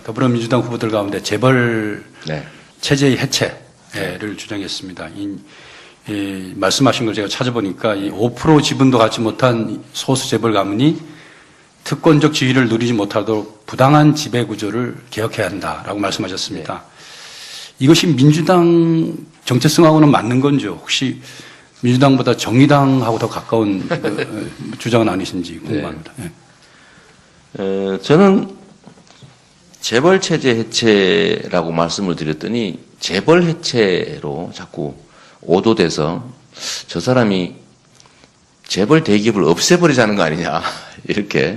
더불어민주당 후보들 가운데 재벌 네. 체제의 해체를 주장했습니다. 말씀하신 걸 제가 찾아보니까 이 5% 지분도 갖지 못한 소수 재벌 가문이 특권적 지위를 누리지 못하도록 부당한 지배 구조를 개혁해야 한다라고 말씀하셨습니다. 네. 이것이 민주당 정체성하고는 맞는 건죠? 혹시 민주당보다 정의당하고 더 가까운 주장은 아니신지 궁금합니다. 네. 저는 재벌 체제 해체라고 말씀을 드렸더니 재벌 해체로 자꾸 오도돼서 저 사람이 재벌 대기업을 없애버리자는 거 아니냐 이렇게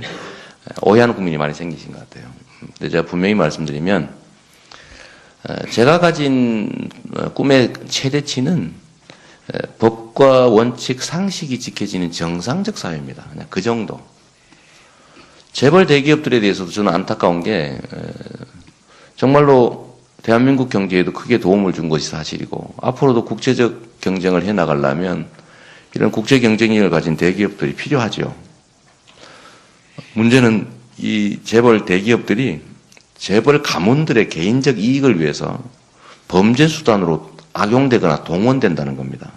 오해하는 국민이 많이 생기신 것 같아요. 근데 제가 분명히 말씀드리면 제가 가진 꿈의 최대치는 법과 원칙, 상식이 지켜지는 정상적 사회입니다. 그냥 그 정도. 재벌 대기업들에 대해서도 저는 안타까운 게 정말로 대한민국 경제에도 크게 도움을 준 것이 사실이고 앞으로도 국제적 경쟁을 해나가려면 이런 국제 경쟁력을 가진 대기업들이 필요하죠. 문제는 이 재벌 대기업들이 재벌 가문들의 개인적 이익을 위해서 범죄 수단으로 악용되거나 동원된다는 겁니다.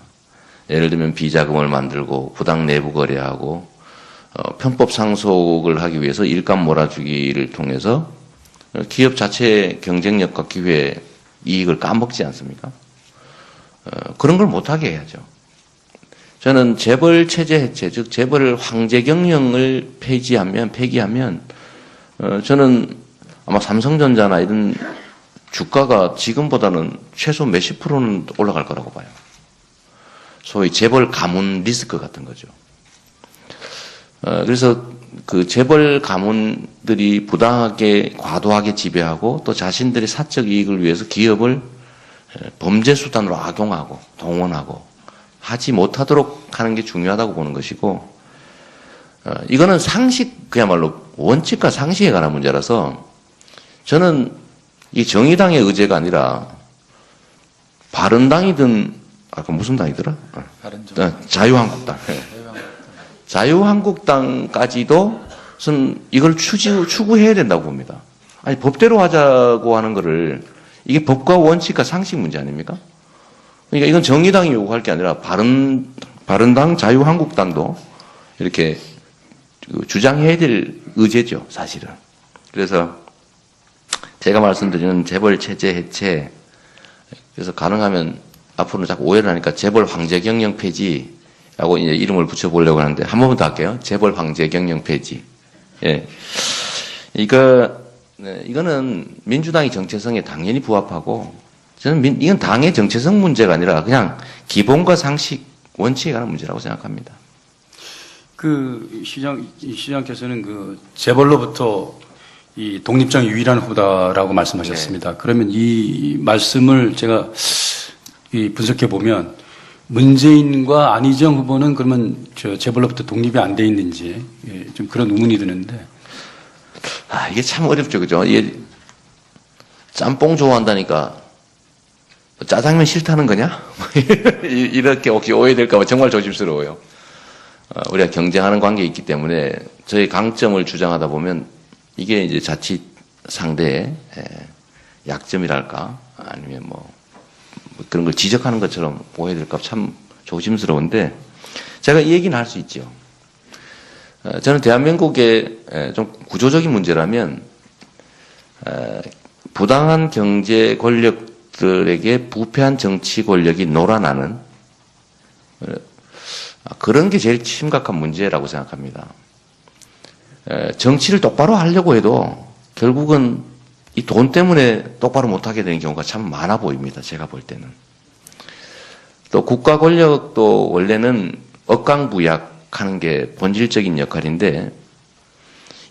예를 들면 비자금을 만들고 부당 내부 거래하고 편법 상속을 하기 위해서 일감 몰아주기를 통해서 기업 자체의 경쟁력과 기회 이익을 까먹지 않습니까? 그런 걸 못하게 해야죠. 저는 재벌 체제 해체, 즉 재벌 황제 경영을 폐기하면 저는 아마 삼성전자나 이런 주가가 지금보다는 최소 몇십 프로는 올라갈 거라고 봐요. 소위 재벌 가문 리스크 같은 거죠. 그래서 그 재벌 가문들이 부당하게 과도하게 지배하고 또 자신들의 사적 이익을 위해서 기업을 범죄 수단으로 악용하고 동원하고 하지 못하도록 하는 게 중요하다고 보는 것이고 이거는 상식 그야말로 원칙과 상식에 관한 문제라서 저는 이 정의당의 의제가 아니라 바른당이든 아까 무슨 당이더라? 자유한국당. 자유한국당까지도 이걸 추구해야 된다고 봅니다. 아니 법대로 하자고 하는 거를 이게 법과 원칙과 상식 문제 아닙니까? 그러니까 이건 정의당이 요구할 게 아니라 바른당, 자유한국당도 이렇게 주장해야 될 의제죠, 사실은. 그래서 제가 말씀드리는 재벌 체제 해체, 그래서 가능하면 앞으로는 자꾸 오해를 하니까 재벌 황제 경영 폐지라고 이제 이름을 붙여보려고 하는데 한 번만 더 할게요. 재벌 황제 경영 폐지. 예. 이거는 민주당의 정체성에 당연히 부합하고 저는 이건 당의 정체성 문제가 아니라 그냥 기본과 상식, 원칙에 관한 문제라고 생각합니다. 시장께서는 그 재벌로부터 이 독립적 유일한 후보다라고 말씀하셨습니다. 네. 그러면 이 말씀을 제가 분석해 보면 문재인과 안희정 후보는 그러면 재벌로부터 독립이 안 돼 있는지 좀 그런 의문이 드는데. 이게 참 어렵죠, 그죠? 이게 짬뽕 좋아한다니까 짜장면 싫다는 거냐? 이렇게 혹시 오해될까봐 정말 조심스러워요. 우리가 경쟁하는 관계에 있기 때문에 저희 강점을 주장하다 보면 이게 이제 자칫 상대의 약점이랄까 아니면 뭐 그런 걸 지적하는 것처럼 오해될까 참 조심스러운데 제가 이 얘기는 할 수 있죠. 저는 대한민국의 좀 구조적인 문제라면 부당한 경제 권력들에게 부패한 정치 권력이 놀아나는 그런 게 제일 심각한 문제라고 생각합니다. 정치를 똑바로 하려고 해도 결국은 이 돈 때문에 똑바로 못하게 되는 경우가 참 많아 보입니다. 제가 볼 때는. 또 국가 권력도 원래는 억강부약하는 게 본질적인 역할인데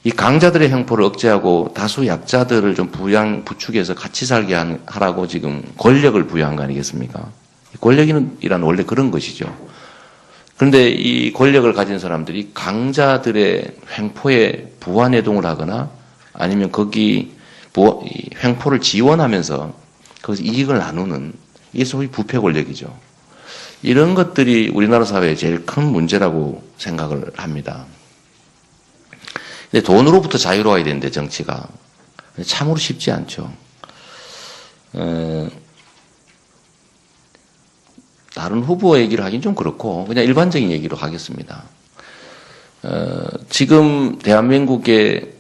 이 강자들의 형포를 억제하고 다수 약자들을 좀 부축해서 같이 살게 하라고 지금 권력을 부여한 거 아니겠습니까? 권력이란 원래 그런 것이죠. 그런데 이 권력을 가진 사람들이 강자들의 횡포에 부안해동을 하거나 아니면 거기 횡포를 지원하면서 거기서 이익을 나누는 이게 소위 부패 권력이죠. 이런 것들이 우리나라 사회의 제일 큰 문제라고 생각을 합니다. 근데 돈으로부터 자유로워야 되는데 정치가 참으로 쉽지 않죠. 다른 후보 얘기를 하긴 좀 그렇고 그냥 일반적인 얘기로 하겠습니다. 지금 대한민국의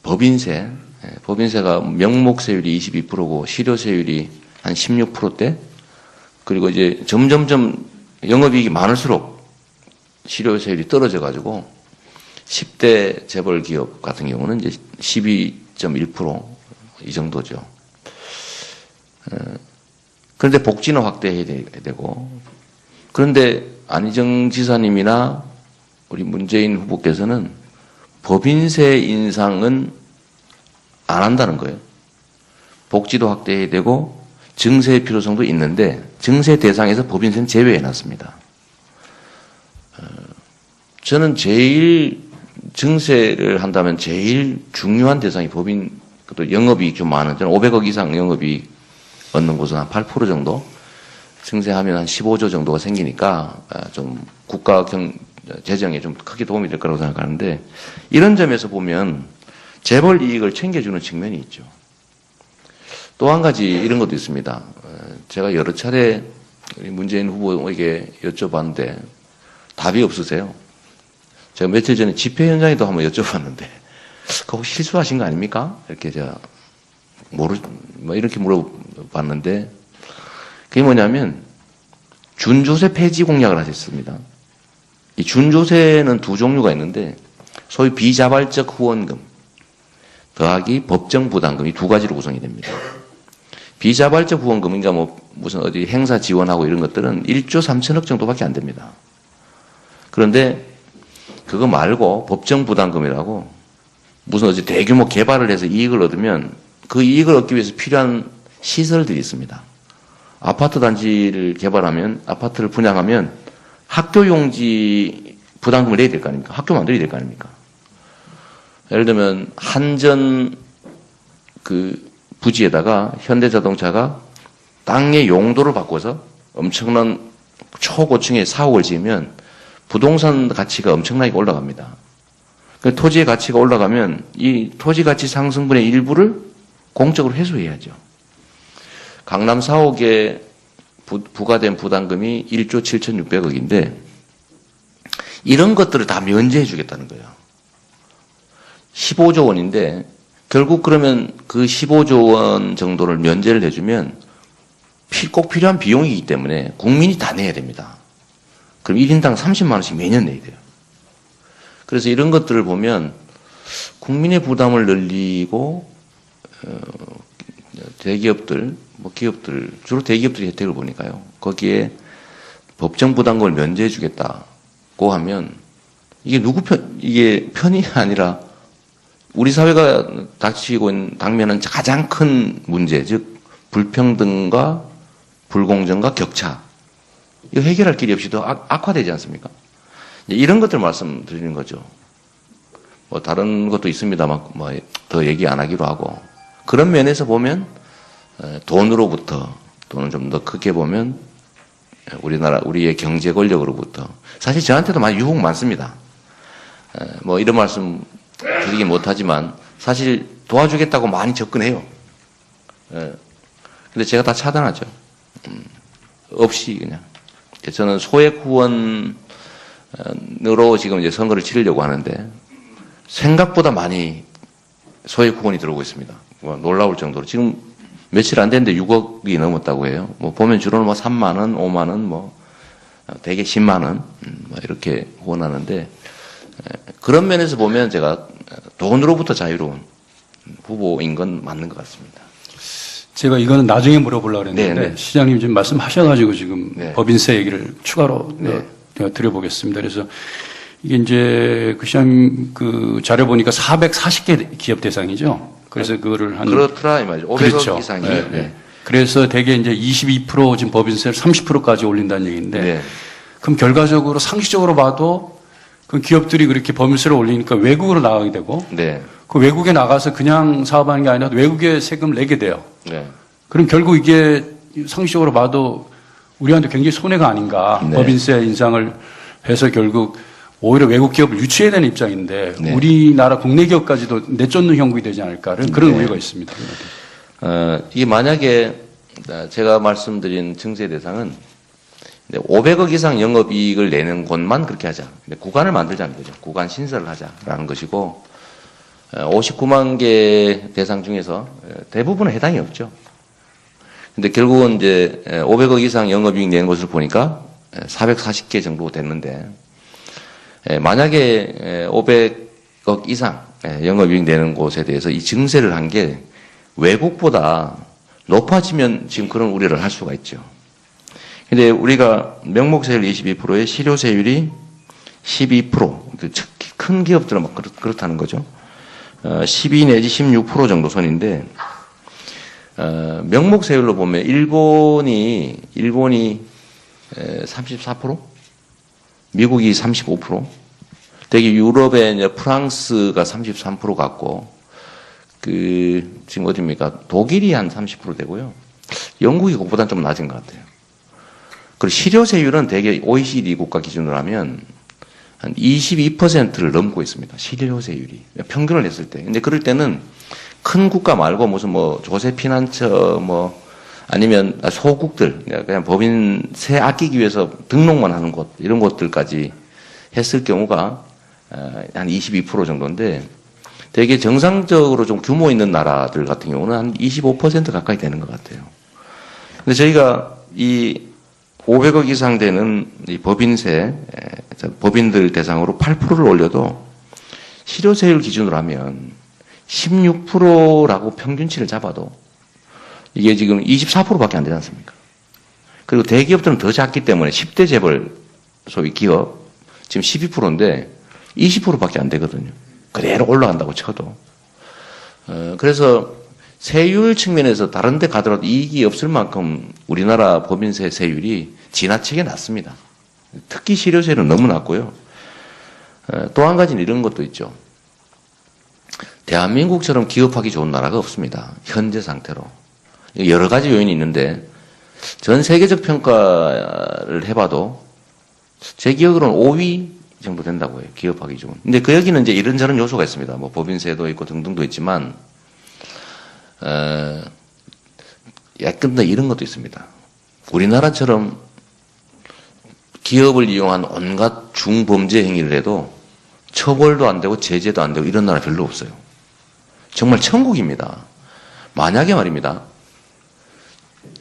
법인세가 명목세율이 22%고 실효세율이 한 16%대, 그리고 이제 점점점 영업이익이 많을수록 실효세율이 떨어져가지고 10대 재벌 기업 같은 경우는 이제 12.1% 이 정도죠. 그런데 복지는 확대해야 되고, 그런데 안희정 지사님이나 우리 문재인 후보께서는 법인세 인상은 안 한다는 거예요. 복지도 확대해야 되고 증세의 필요성도 있는데 증세 대상에서 법인세는 제외해놨습니다. 저는 제일 증세를 한다면 제일 중요한 대상이 법인, 또 영업이익 좀 많은, 저는 500억 이상 영업이익 얻는 곳은 한 8% 정도, 증세하면 한 15조 정도가 생기니까 좀 국가 재정에 좀 크게 도움이 될 거라고 생각하는데, 이런 점에서 보면 재벌 이익을 챙겨주는 측면이 있죠. 또 한 가지 이런 것도 있습니다. 제가 여러 차례 우리 문재인 후보에게 여쭤봤는데 답이 없으세요. 제가 며칠 전에 집회 현장에도 한번 여쭤봤는데 그거 혹시 실수하신 거 아닙니까? 이렇게 제가 이렇게 물어봤는데, 그게 뭐냐면 준조세 폐지 공약을 하셨습니다. 이 준조세는 두 종류가 있는데 소위 비자발적 후원금 더하기 법정 부담금, 이 두 가지로 구성이 됩니다. 비자발적 후원금, 그러니까 뭐 무슨 어디 행사 지원하고 이런 것들은 1조 3천억 정도밖에 안 됩니다. 그런데 그거 말고 법정 부담금이라고 무슨 어디 대규모 개발을 해서 이익을 얻으면 그 이익을 얻기 위해서 필요한 시설들이 있습니다. 아파트 단지를 개발하면, 아파트를 분양하면 학교 용지 부담금을 내야 될 거 아닙니까? 학교 만들어야 될 거 아닙니까? 예를 들면 한전 그 부지에다가 현대자동차가 땅의 용도를 바꿔서 엄청난 초고층의 사옥을 지으면 부동산 가치가 엄청나게 올라갑니다. 그 토지의 가치가 올라가면 이 토지 가치 상승분의 일부를 공적으로 회수해야죠. 강남 사옥에 부과된 부담금이 1조 7,600억인데 이런 것들을 다 면제해 주겠다는 거예요. 15조 원인데 결국 그러면 그 15조 원 정도를 면제를 해주면 꼭 필요한 비용이기 때문에 국민이 다 내야 됩니다. 그럼 1인당 30만 원씩 매년 내야 돼요. 그래서 이런 것들을 보면 국민의 부담을 늘리고 대기업들, 기업들, 주로 대기업들이 혜택을 보니까요. 거기에 법정 부담금을 면제해 주겠다고 하면 이게 편이 아니라 우리 사회가 닥치고 있는 당면은 가장 큰 문제, 즉 불평등과 불공정과 격차, 이거 해결할 길이 없이 더 악화되지 않습니까? 이런 것들 말씀드리는 거죠. 뭐 다른 것도 있습니다만 더 얘기 안 하기로 하고, 그런 면에서 보면 돈으로부터 또는 좀 더 크게 보면 우리의 경제 권력으로부터 사실 저한테도 많이 유혹 많습니다. 뭐 이런 말씀 드리긴 못하지만 사실 도와주겠다고 많이 접근해요. 근데 제가 다 차단하죠. 없이 그냥. 저는 소액 후원으로 지금 이제 선거를 치르려고 하는데 생각보다 많이 소액 후원이 들어오고 있습니다. 놀라울 정도로. 지금 며칠 안 됐는데 6억이 넘었다고 해요. 뭐 보면 주로는 3만 원, 5만 원, 대개 10만 원, 이렇게 후원하는데, 그런 면에서 보면 제가 돈으로부터 자유로운 후보인 건 맞는 것 같습니다. 제가 이거는 나중에 물어보려고 했는데 네네. 시장님 지금 말씀하셔가지고 지금 네. 법인세 얘기를 추가로 네. 드려보겠습니다. 그래서 이게 이제 그 시장 그 자료 보니까 440개 기업 대상이죠. 그래서 그거를 한 그렇더라 이 말이죠. 500억 그렇죠. 이상이. 네, 네. 그래서 대개 이제 22% 지금 법인세를 30%까지 올린다는 얘기인데, 네. 그럼 결과적으로 상식적으로 봐도 그 기업들이 그렇게 법인세를 올리니까 외국으로 나가게 되고, 네. 그 외국에 나가서 그냥 사업하는 게 아니라 외국에 세금을 내게 돼요. 네. 그럼 결국 이게 상식적으로 봐도 우리한테 굉장히 손해가 아닌가. 네. 법인세 인상을 해서 결국 오히려 외국 기업을 유치해야 되는 입장인데 네. 우리나라 국내 기업까지도 내쫓는 형국이 되지 않을까 그런 네. 우려가 있습니다. 이게 만약에 제가 말씀드린 증세 대상은 500억 이상 영업이익을 내는 곳만 그렇게 하자. 구간을 만들자는 거죠. 구간 신설을 하자라는 것이고 59만 개 대상 중에서 대부분은 해당이 없죠. 근데 결국은 이제 500억 이상 영업이익 내는 것을 보니까 440개 정도 됐는데 만약에 500억 이상 영업이익 내는 곳에 대해서 이 증세를 한 게 외국보다 높아지면 지금 그런 우려를 할 수가 있죠. 근데 우리가 명목세율 22%에 실효세율이 12%, 큰 기업들은 막 그렇다는 거죠. 12 내지 16% 정도 선인데, 명목세율로 보면 일본이 34%? 미국이 35%? 되게 유럽에 이제 프랑스가 33% 같고, 지금 어디입니까? 독일이 한 30% 되고요. 영국이 그것보다는 좀 낮은 것 같아요. 그리고 실효세율은 대개 OECD 국가 기준으로 하면 한 22%를 넘고 있습니다. 실효세율이. 평균을 했을 때. 근데 그럴 때는 큰 국가 말고 무슨 뭐 조세피난처 뭐 아니면 소국들, 그냥 법인세 아끼기 위해서 등록만 하는 곳, 이런 곳들까지 했을 경우가 한 22% 정도인데 되게 정상적으로 좀 규모 있는 나라들 같은 경우는 한 25% 가까이 되는 것 같아요. 근데 저희가 이 500억 이상 되는 이 법인세, 법인들 대상으로 8%를 올려도 실효세율 기준으로 하면 16%라고 평균치를 잡아도 이게 지금 24%밖에 안 되지 않습니까? 그리고 대기업들은 더 작기 때문에 10대 재벌 소위 기업 지금 12%인데 20%밖에 안 되거든요. 그대로 올라간다고 쳐도. 그래서 세율 측면에서 다른 데 가더라도 이익이 없을 만큼 우리나라 법인세 세율이 지나치게 낮습니다. 특히 실효세율은 너무 낮고요. 또 한 가지는 이런 것도 있죠. 대한민국처럼 기업하기 좋은 나라가 없습니다. 현재 상태로. 여러 가지 요인이 있는데 전 세계적 평가를 해봐도 제 기억으로는 5위 정도 된다고 해요. 기업하기 좋은. 근데 그 여기는 이제 이런저런 요소가 있습니다. 뭐 법인세도 있고 등등도 있지만 약간 더 이런 것도 있습니다. 우리나라처럼 기업을 이용한 온갖 중범죄 행위를 해도 처벌도 안 되고 제재도 안 되고 이런 나라 별로 없어요. 정말 천국입니다. 만약에 말입니다.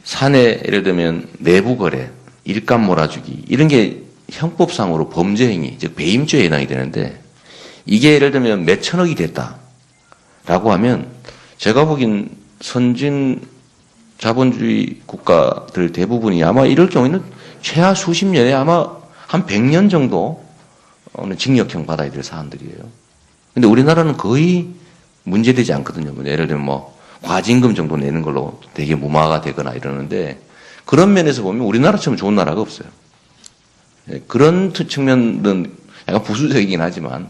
사내 예를 들면 내부 거래, 일감 몰아주기 이런 게 형법상으로 범죄 행위, 즉 배임죄에 해당이 되는데 이게 예를 들면 몇 천억이 됐다라고 하면 제가 보기엔 선진 자본주의 국가들 대부분이 아마 이럴 경우에는 최하 수십 년에 아마 한 100년 정도는 징역형 받아야 될 사안들이에요. 근데 우리나라는 거의 문제되지 않거든요. 예를 들면 뭐 과징금 정도 내는 걸로 되게 무마가 되거나 이러는데 그런 면에서 보면 우리나라처럼 좋은 나라가 없어요. 그런 측면은 약간 부수적이긴 하지만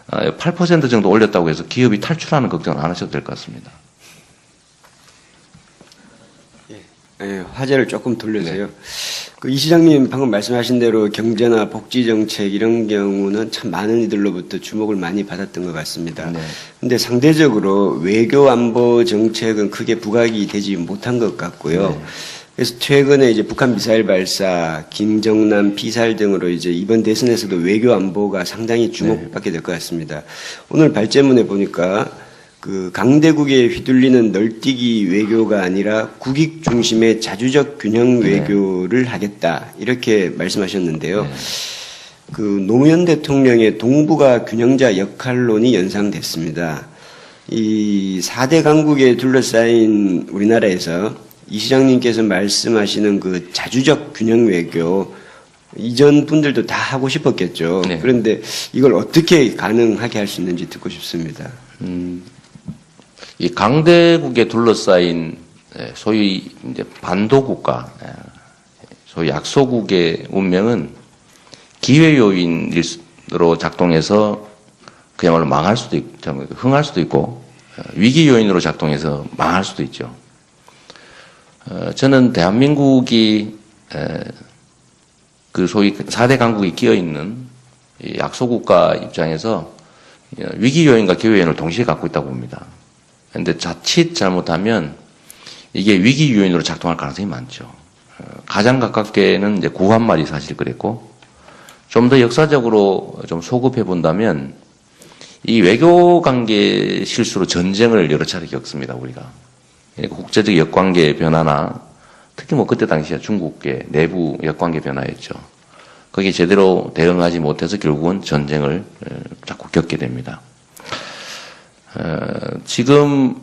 8% 정도 올렸다고 해서 기업이 탈출하는 걱정은 안 하셔도 될 것 같습니다. 예, 화제를 조금 돌려서요. 네. 이 시장님 방금 말씀하신 대로 경제나 복지 정책 이런 경우는 참 많은 이들로부터 주목을 많이 받았던 것 같습니다. 네. 근데 상대적으로 외교 안보 정책은 크게 부각이 되지 못한 것 같고요. 네. 그래서 최근에 이제 북한 미사일 발사, 김정남 피살 등으로 이제 이번 대선에서도 외교 안보가 상당히 주목받게 될 것 같습니다. 오늘 발제문에 보니까 강대국에 휘둘리는 널뛰기 외교가 아니라 국익 중심의 자주적 균형 외교를 하겠다 이렇게 말씀하셨는데요. 노무현 대통령의 동북아 균형자 역할론이 연상됐습니다. 이 4대 강국에 둘러싸인 우리나라에서 이 시장님께서 말씀하시는 그 자주적 균형 외교 이전 분들도 다 하고 싶었겠죠. 네. 그런데 이걸 어떻게 가능하게 할 수 있는지 듣고 싶습니다. 이 강대국에 둘러싸인 소위 이제 반도 국가, 소위 약소국의 운명은 기회 요인으로 작동해서 그야말로 망할 수도 있고, 흥할 수도 있고, 위기 요인으로 작동해서 망할 수도 있죠. 저는 대한민국이 그 소위 4대 강국이 끼어 있는 이 약소국가 입장에서 위기 요인과 기회 요인을 동시에 갖고 있다고 봅니다. 그런데 자칫 잘못하면 이게 위기 요인으로 작동할 가능성이 많죠. 가장 가깝게는 이제 구한말이 사실 그랬고, 좀 더 역사적으로 좀 소급해 본다면 이 외교 관계 실수로 전쟁을 여러 차례 겪습니다, 우리가. 그러니까 국제적 역관계 변화나 특히 뭐 그때 당시에 중국의 내부 역관계 변화였죠. 거기에 제대로 대응하지 못해서 결국은 전쟁을 자꾸 겪게 됩니다. 지금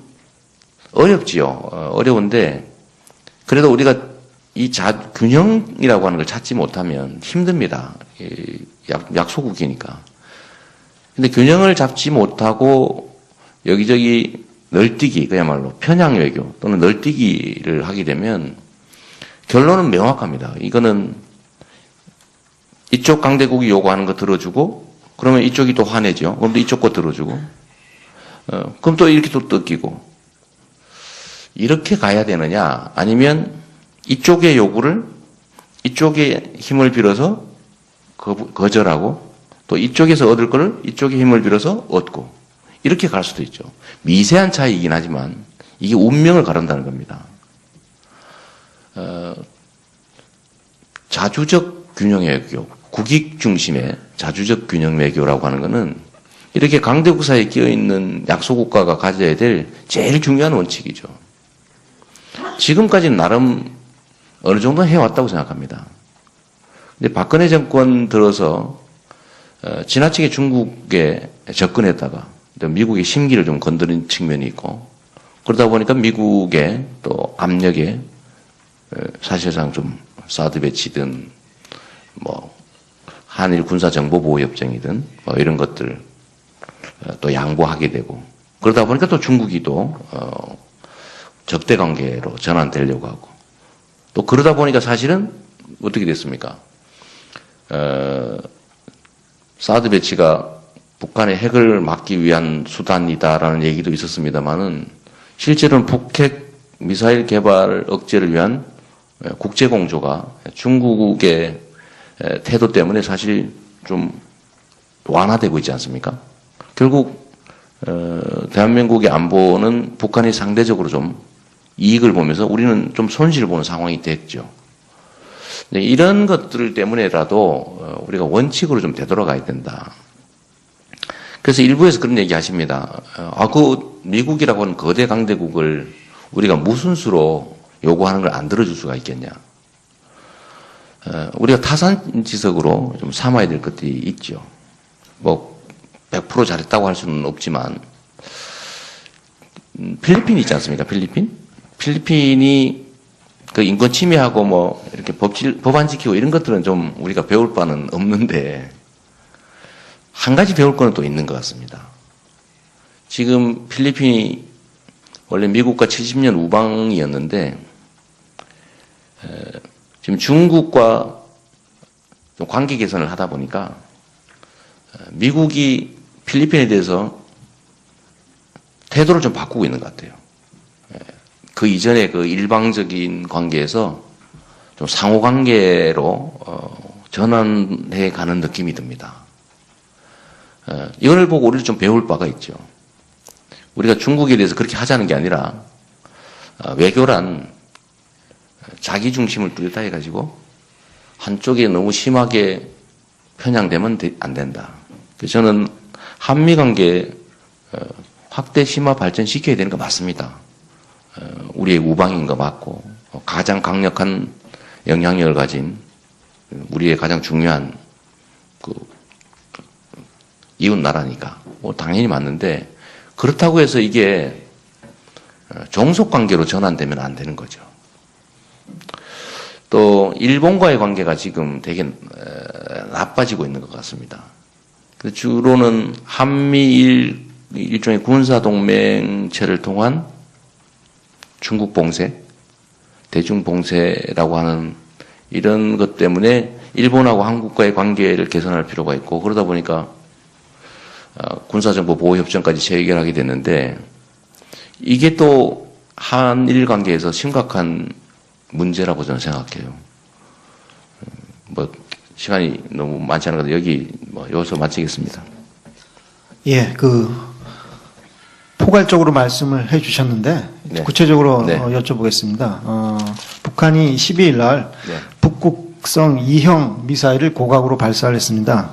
어렵지요. 어려운데 그래도 우리가 이 균형이라고 하는 걸 찾지 못하면 힘듭니다. 약소국이니까. 근데 균형을 잡지 못하고 여기저기 널뛰기, 그야말로 편향 외교 또는 널뛰기를 하게 되면 결론은 명확합니다. 이거는 이쪽 강대국이 요구하는 거 들어주고, 그러면 이쪽이 또 화내죠. 그럼 또 이쪽 거 들어주고, 그럼 또 이렇게 또 뜯기고. 이렇게 가야 되느냐, 아니면 이쪽의 요구를 이쪽의 힘을 빌어서 거절하고, 또 이쪽에서 얻을 거를 이쪽의 힘을 빌어서 얻고, 이렇게 갈 수도 있죠. 미세한 차이이긴 하지만 이게 운명을 가른다는 겁니다. 자주적 균형 외교, 국익 중심의 자주적 균형 외교라고 하는 것은 이렇게 강대국 사이에 끼어있는 약소국가가 가져야 될 제일 중요한 원칙이죠. 지금까지는 나름 어느 정도 해왔다고 생각합니다. 근데 박근혜 정권 들어서 지나치게 중국에 접근했다가 미국의 심기를 좀 건드린 측면이 있고, 그러다 보니까 미국의 또 압력에 사실상 좀 사드 배치든 뭐 한일 군사정보보호협정이든 뭐 이런 것들 또 양보하게 되고, 그러다 보니까 또 중국이 또 적대관계로 전환되려고 하고, 또 그러다 보니까 사실은 어떻게 됐습니까? 사드 배치가 북한의 핵을 막기 위한 수단이다라는 얘기도 있었습니다만은 실제로는 북핵 미사일 개발 억제를 위한 국제공조가 중국의 태도 때문에 사실 좀 완화되고 있지 않습니까? 결국 대한민국의 안보는 북한이 상대적으로 좀 이익을 보면서 우리는 좀 손실을 보는 상황이 됐죠. 이런 것들 때문에라도 우리가 원칙으로 좀 되돌아가야 된다. 그래서 일부에서 그런 얘기 하십니다. 그 미국이라고 하는 거대 강대국을 우리가 무슨 수로 요구하는 걸 안 들어줄 수가 있겠냐. 우리가 타산지석으로 좀 삼아야 될 것들이 있죠. 뭐 100% 잘했다고 할 수는 없지만 필리핀이 있지 않습니까? 필리핀이 그 인권 침해하고 뭐 이렇게 법 안 지키고 이런 것들은 좀 우리가 배울 바는 없는데, 한 가지 배울 거는 또 있는 것 같습니다. 지금 필리핀이 원래 미국과 70년 우방이었는데 지금 중국과 좀 관계 개선을 하다 보니까 미국이 필리핀에 대해서 태도를 좀 바꾸고 있는 것 같아요. 그 이전에 그 일방적인 관계에서 좀 상호관계로 전환해 가는 느낌이 듭니다. 이걸 보고 우리를 좀 배울 바가 있죠. 우리가 중국에 대해서 그렇게 하자는 게 아니라 외교란 자기 중심을 뚜렷하게 해가지고 한쪽에 너무 심하게 편향되면 안 된다. 그래서 저는 한미관계 확대 심화 발전시켜야 되는 거 맞습니다. 우리의 우방인 거 맞고, 가장 강력한 영향력을 가진 우리의 가장 중요한 그 이웃 나라니까 뭐 당연히 맞는데, 그렇다고 해서 이게 종속 관계로 전환되면 안 되는 거죠. 또 일본과의 관계가 지금 되게 나빠지고 있는 것 같습니다. 주로는 한미일 일종의 군사동맹체를 통한 중국 봉쇄, 대중 봉쇄라고 하는 이런 것 때문에 일본하고 한국과의 관계를 개선할 필요가 있고, 그러다 보니까 군사정보 보호협정까지 체결하게 됐는데, 이게 또 한일 관계에서 심각한 문제라고 저는 생각해요. 뭐 시간이 너무 많지 않은 것 같아요. 여기 여기서 마치겠습니다. 예, 포괄적으로 말씀을 해주셨는데 네. 구체적으로 네. 여쭤보겠습니다. 북한이 12일 날 네. 북극성 2형 미사일을 고각으로 발사를 했습니다.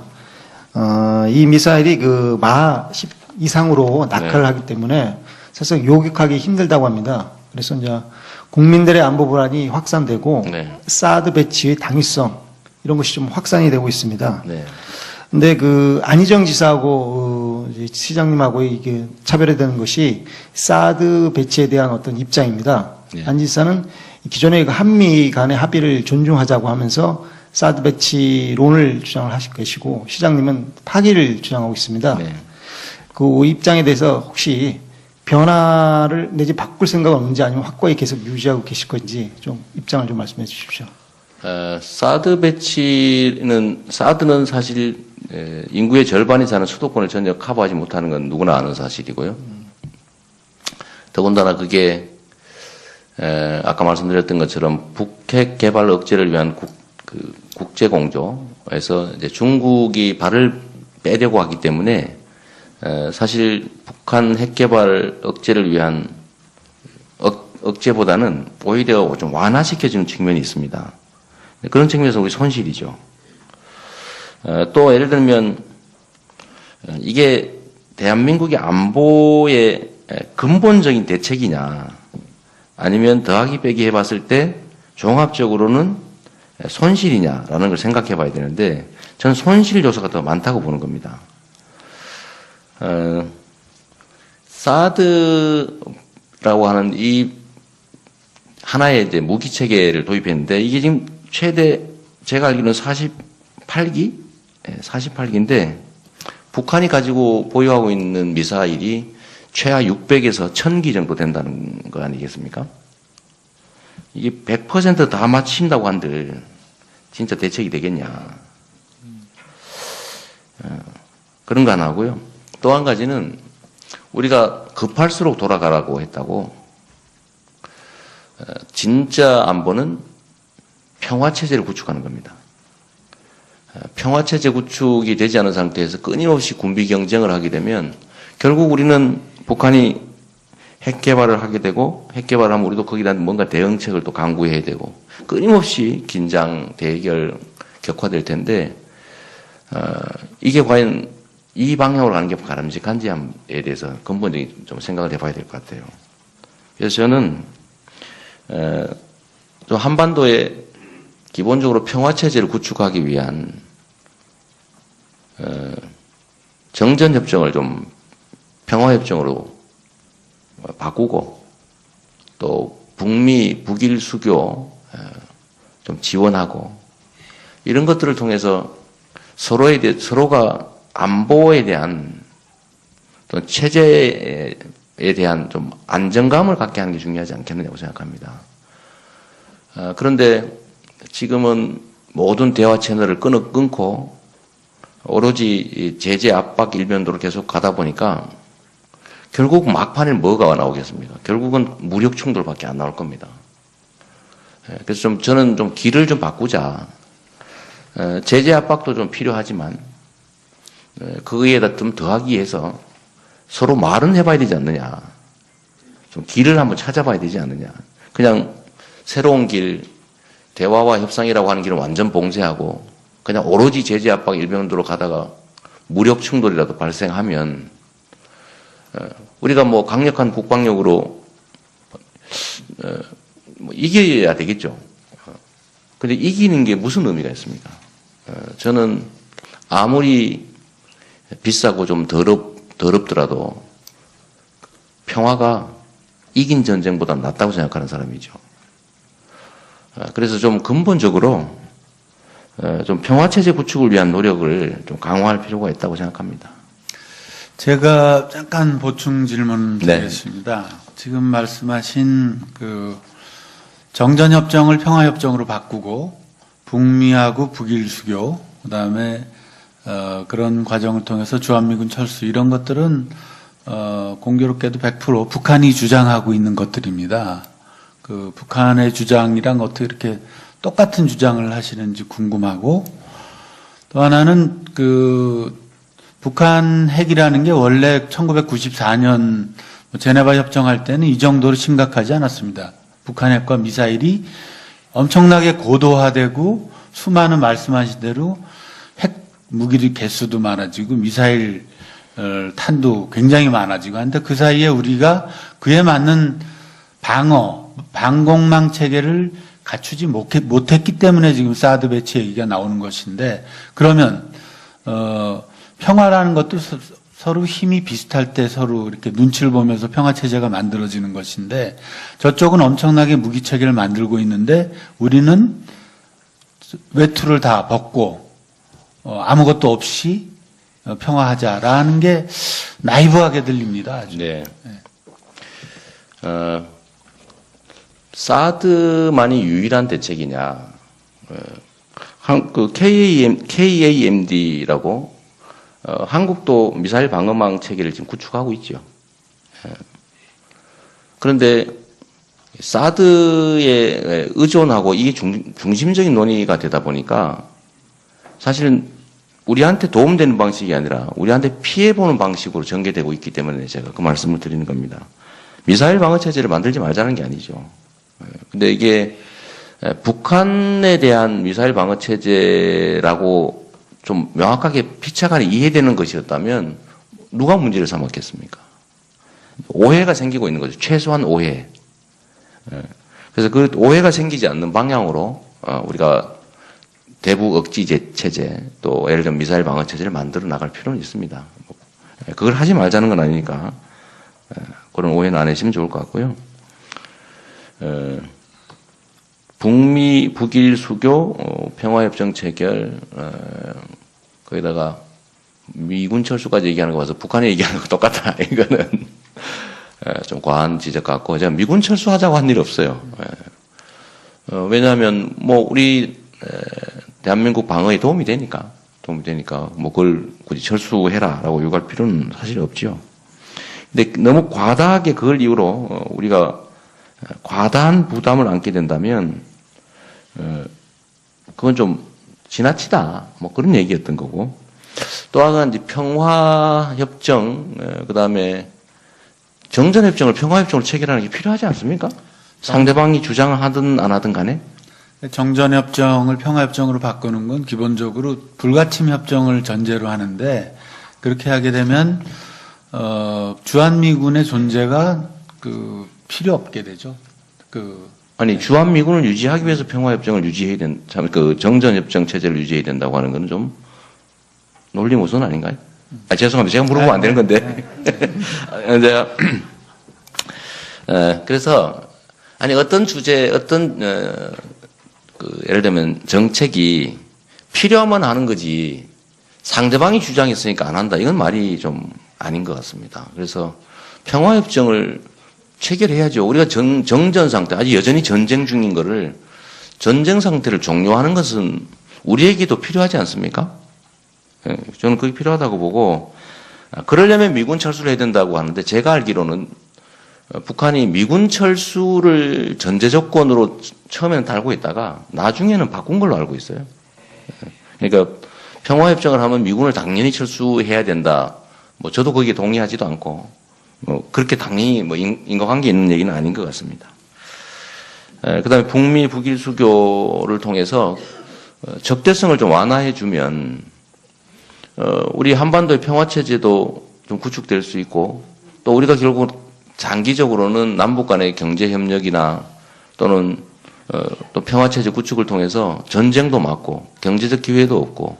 이 미사일이 마 10 이상으로 낙하를 네. 하기 때문에 사실 요격하기 힘들다고 합니다. 그래서 이제 국민들의 안보 불안이 확산되고 네. 사드 배치의 당위성 이런 것이 좀 확산이 되고 있습니다. 네. 근데 안희정 지사하고 이제 시장님하고 이게 차별이 되는 것이 사드 배치에 대한 어떤 입장입니다. 네. 안 지사는 기존의 한미 간의 합의를 존중하자고 하면서 사드 배치론을 주장을 하실 것이고 시장님은 파기를 주장하고 있습니다. 네. 그 입장에 대해서 혹시 변화를 내지 바꿀 생각은 없는지 아니면 확고히 계속 유지하고 계실 건지 좀 입장을 좀 말씀해 주십시오. 사드는 사실 인구의 절반 이상은 수도권을 전혀 커버하지 못하는 건 누구나 아는 사실이고요. 더군다나 그게 아까 말씀드렸던 것처럼 북핵 개발 억제를 위한 국제 공조에서 이제 중국이 발을 빼려고 하기 때문에 사실 북한 핵 개발 억제를 위한 억제보다는 오히려 좀 완화시켜주는 측면이 있습니다. 그런 측면에서 우리 손실이죠. 또 예를 들면 이게 대한민국의 안보의 근본적인 대책이냐 아니면 더하기 빼기 해봤을 때 종합적으로는 손실이냐라는 걸 생각해 봐야 되는데 저는 손실 요소가 더 많다고 보는 겁니다. 사드라고 하는 이 하나의 이제 무기 체계를 도입했는데 이게 지금 최대 제가 알기로는 48기인데 북한이 가지고 보유하고 있는 미사일이 최하 600에서 1000기 정도 된다는 거 아니겠습니까? 이게 100% 다 맞춘다고 한들 진짜 대책이 되겠냐? 그런 거 하나 하고요. 또 한 가지는 우리가 급할수록 돌아가라고 했다고 진짜 안보는 평화체제를 구축하는 겁니다. 평화체제 구축이 되지 않은 상태에서 끊임없이 군비 경쟁을 하게 되면 결국 우리는 북한이 핵 개발을 하게 되고 핵 개발을 하면 우리도 거기다 뭔가 대응책을 또 강구해야 되고 끊임없이 긴장, 대결, 격화될 텐데 이게 과연 이 방향으로 가는 게 바람직한지에 대해서 근본적인 좀 생각을 해봐야 될 것 같아요. 그래서 저는 좀 한반도에 기본적으로 평화체제를 구축하기 위한 정전협정을 좀 평화협정으로 바꾸고 또 북미 북일 수교 좀 지원하고 이런 것들을 통해서 서로가 안보에 대한 또 체제에 대한 좀 안정감을 갖게 하는 게 중요하지 않겠느냐고 생각합니다. 그런데 지금은 모든 대화 채널을 끊고 오로지 제재 압박 일변도로 계속 가다 보니까 결국 막판에 뭐가 나오겠습니까? 결국은 무력 충돌밖에 안 나올 겁니다. 그래서 저는 좀 길을 좀 바꾸자. 제재 압박도 좀 필요하지만 거기에다 좀 더하기 위해서 서로 말은 해봐야 되지 않느냐. 좀 길을 한번 찾아봐야 되지 않느냐. 그냥 새로운 길, 대화와 협상이라고 하는 길은 완전 봉쇄하고 그냥 오로지 제재 압박 일변도로 가다가 무력 충돌이라도 발생하면 우리가 뭐 강력한 국방력으로 이겨야 되겠죠. 근데 이기는 게 무슨 의미가 있습니까? 저는 아무리 비싸고 좀 더럽더라도 평화가 이긴 전쟁보다 낫다고 생각하는 사람이죠. 그래서 좀 근본적으로 좀 평화체제 구축을 위한 노력을 좀 강화할 필요가 있다고 생각합니다. 제가 잠깐 보충 질문 네. 드리겠습니다. 지금 말씀하신 그 정전협정을 평화협정으로 바꾸고 북미하고 북일 수교, 그다음에 그런 과정을 통해서 주한미군 철수 이런 것들은 공교롭게도 100% 북한이 주장하고 있는 것들입니다. 그 북한의 주장이랑 어떻게 이렇게 똑같은 주장을 하시는지 궁금하고 또 하나는 그 북한 핵이라는 게 원래 1994년 제네바 협정할 때는 이 정도로 심각하지 않았습니다. 북한 핵과 미사일이 엄청나게 고도화되고 수많은 말씀하신 대로 핵 무기의 개수도 많아지고 미사일 탄도 굉장히 많아지고 한데 그 사이에 우리가 그에 맞는 방공망 체계를 갖추지 못했기 때문에 지금 사드 배치 얘기가 나오는 것인데 그러면 평화라는 것도 서로 힘이 비슷할 때 서로 이렇게 눈치를 보면서 평화 체제가 만들어지는 것인데 저쪽은 엄청나게 무기 체계를 만들고 있는데 우리는 외투를 다 벗고 아무것도 없이 평화하자라는 게 나이브하게 들립니다. 아주. 네. 사드만이 유일한 대책이냐? 그 KAMD라고 한국도 미사일 방어망 체계를 지금 구축하고 있죠. 그런데 사드에 의존하고 이게 중심적인 논의가 되다 보니까 사실은 우리한테 도움되는 방식이 아니라 우리한테 피해보는 방식으로 전개되고 있기 때문에 제가 그 말씀을 드리는 겁니다. 미사일 방어 체제를 만들지 말자는 게 아니죠. 근데 이게 북한에 대한 미사일 방어 체제라고 좀 명확하게 피차간에 이해되는 것이었다면 누가 문제를 삼았겠습니까? 오해가 생기고 있는 거죠. 최소한 오해. 그래서 그 오해가 생기지 않는 방향으로 우리가 대북 억지 체제 또 예를 들면 미사일 방어 체제를 만들어 나갈 필요는 있습니다. 그걸 하지 말자는 건 아니니까 그런 오해는 안 하시면 좋을 것 같고요. 북미 북일 수교 평화협정 체결 거기다가 미군 철수까지 얘기하는 거 봐서 북한이 얘기하는 거 똑같다. 이거는 좀 과한 지적 같고 제가 미군 철수하자고 한 일이 없어요. 왜냐하면 뭐 우리 대한민국 방어에 도움이 되니까 뭐 그걸 굳이 철수해라라고 요구할 필요는 사실 없죠. 근데 너무 과다하게 그걸 이유로 우리가 과다한 부담을 안게 된다면 그건 좀 지나치다 뭐 그런 얘기였던 거고 또 하나 이제 평화협정 그다음에 정전협정을 평화협정으로 체결하는 게 필요하지 않습니까? 상대방이 주장을 하든 안 하든 간에 정전협정을 평화협정으로 바꾸는 건 기본적으로 불가침 협정을 전제로 하는데 그렇게 하게 되면 주한미군의 존재가 필요 없게 되죠. 아니 주한미군을 유지하기 위해서 평화협정을 유지해야 그 정전협정 체제를 유지해야 된다고 하는 건 좀 논리모순 아닌가요? 죄송합니다. 제가 물어보면 안 되는 건데. 그래서 아니 어떤 주제 예를 들면 정책이 필요하면 하는 거지 상대방이 주장했으니까 안 한다. 이건 말이 좀 아닌 것 같습니다. 그래서 평화협정을 체결해야죠. 우리가 정전 상태, 아직 여전히 전쟁 중인 거를 전쟁 상태를 종료하는 것은 우리에게도 필요하지 않습니까? 저는 그게 필요하다고 보고 그러려면 미군 철수를 해야 된다고 하는데 제가 알기로는 북한이 미군 철수를 전제 조건으로 처음에는 달고 있다가 나중에는 바꾼 걸로 알고 있어요. 그러니까 평화협정을 하면 미군을 당연히 철수해야 된다. 뭐 저도 거기에 동의하지도 않고 뭐 그렇게 당연히 뭐 인과관계 있는 얘기는 아닌 것 같습니다. 그다음에 북미 북일 수교를 통해서 적대성을 좀 완화해 주면 우리 한반도의 평화 체제도 좀 구축될 수 있고 또 우리가 결국 장기적으로는 남북 간의 경제 협력이나 또는 또 평화 체제 구축을 통해서 전쟁도 막고 경제적 기회도 없고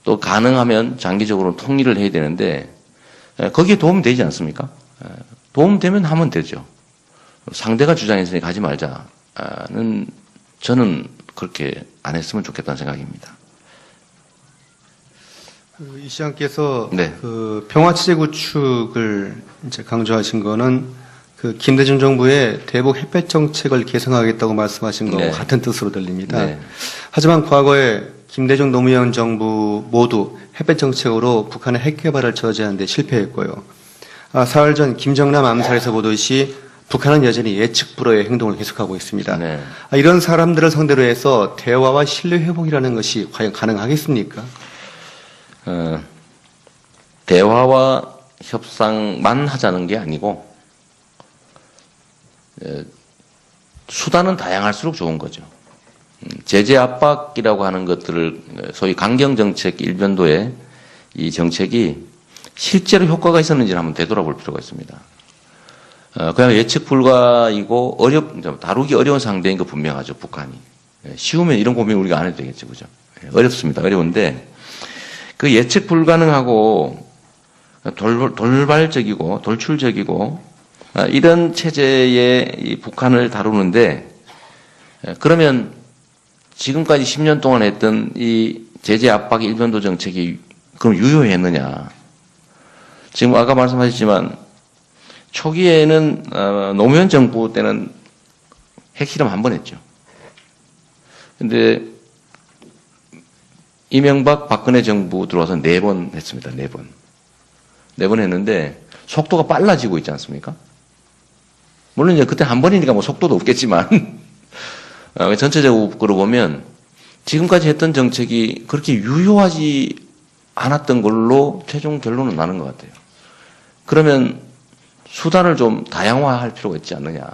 또 가능하면 장기적으로 통일을 해야 되는데 거기에 도움이 되지 않습니까? 도움되면 하면 되죠. 상대가 주장했으니 가지 말자는 저는 그렇게 안 했으면 좋겠다는 생각입니다. 이 시장께서 네. 그 평화체제 구축을 이제 강조하신 거는 그 김대중 정부의 대북 햇볕 정책을 개선하겠다고 말씀하신 거와 네. 같은 뜻으로 들립니다. 네. 하지만 과거에 김대중 노무현 정부 모두 햇볕 정책으로 북한의 핵 개발을 저지하는 데 실패했고요. 사흘 전 김정남 암살에서 보듯이 북한은 여전히 예측 불허의 행동을 계속하고 있습니다. 네. 이런 사람들을 상대로 해서 대화와 신뢰 회복이라는 것이 과연 가능하겠습니까? 대화와 협상만 하자는 게 아니고 수단은 다양할수록 좋은 거죠. 제재 압박이라고 하는 것들을 소위 강경정책 일변도의 이 정책이 실제로 효과가 있었는지를 한번 되돌아볼 필요가 있습니다. 그냥 예측 불가이고 다루기 어려운 상대인 거 분명하죠, 북한이. 쉬우면 이런 고민 우리가 안 해도 되겠죠, 그죠? 어렵습니다. 어려운데 그 예측 불가능하고 돌발적이고 돌출적이고 이런 체제의 이 북한을 다루는데 그러면 지금까지 10년 동안 했던 이 제재 압박 일변도 정책이 그럼 유효했느냐? 지금 아까 말씀하셨지만 초기에는 노무현 정부 때는 핵실험 한 번 했죠. 근데 이명박 박근혜 정부 들어와서 4번 했습니다. 4번. 4번 했는데 속도가 빨라지고 있지 않습니까? 물론 이제 그때 한 번이니까 뭐 속도도 없겠지만 전체적으로 보면 지금까지 했던 정책이 그렇게 유효하지 않았던 걸로 최종 결론은 나는 것 같아요. 그러면 수단을 좀 다양화할 필요가 있지 않느냐.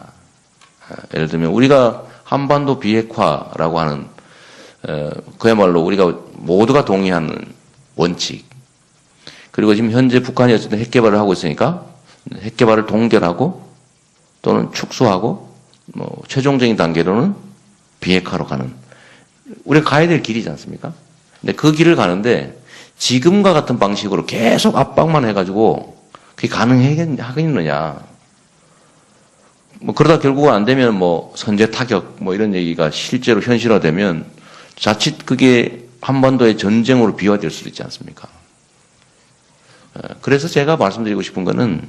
예를 들면 우리가 한반도 비핵화라고 하는 그야말로 우리가 모두가 동의하는 원칙, 그리고 지금 현재 북한이 어쨌든 핵 개발을 하고 있으니까 핵 개발을 동결하고 또는 축소하고 뭐 최종적인 단계로는 비핵화로 가는 우리가 가야 될 길이지 않습니까? 근데 그 길을 가는데 지금과 같은 방식으로 계속 압박만 해가지고 그게 가능하겠느냐. 뭐 그러다 결국은 안 되면 뭐 선제 타격 뭐 이런 얘기가 실제로 현실화되면 자칫 그게 한반도의 전쟁으로 비화될 수도 있지 않습니까? 그래서 제가 말씀드리고 싶은 거는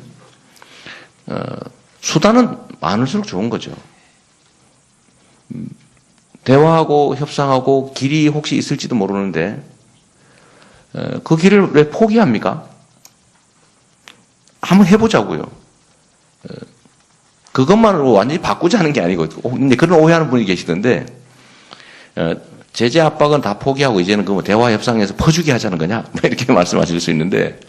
수단은 많을수록 좋은 거죠. 대화하고 협상하고 길이 혹시 있을지도 모르는데 그 길을 왜 포기합니까? 한번 해보자고요. 그것만으로 완전히 바꾸자는 게 아니고, 근데 그런 오해하는 분이 계시던데, 제재 압박은 다 포기하고 이제는 그 대화 협상에서 퍼주기 하자는 거냐? 이렇게 말씀하실 수 있는데,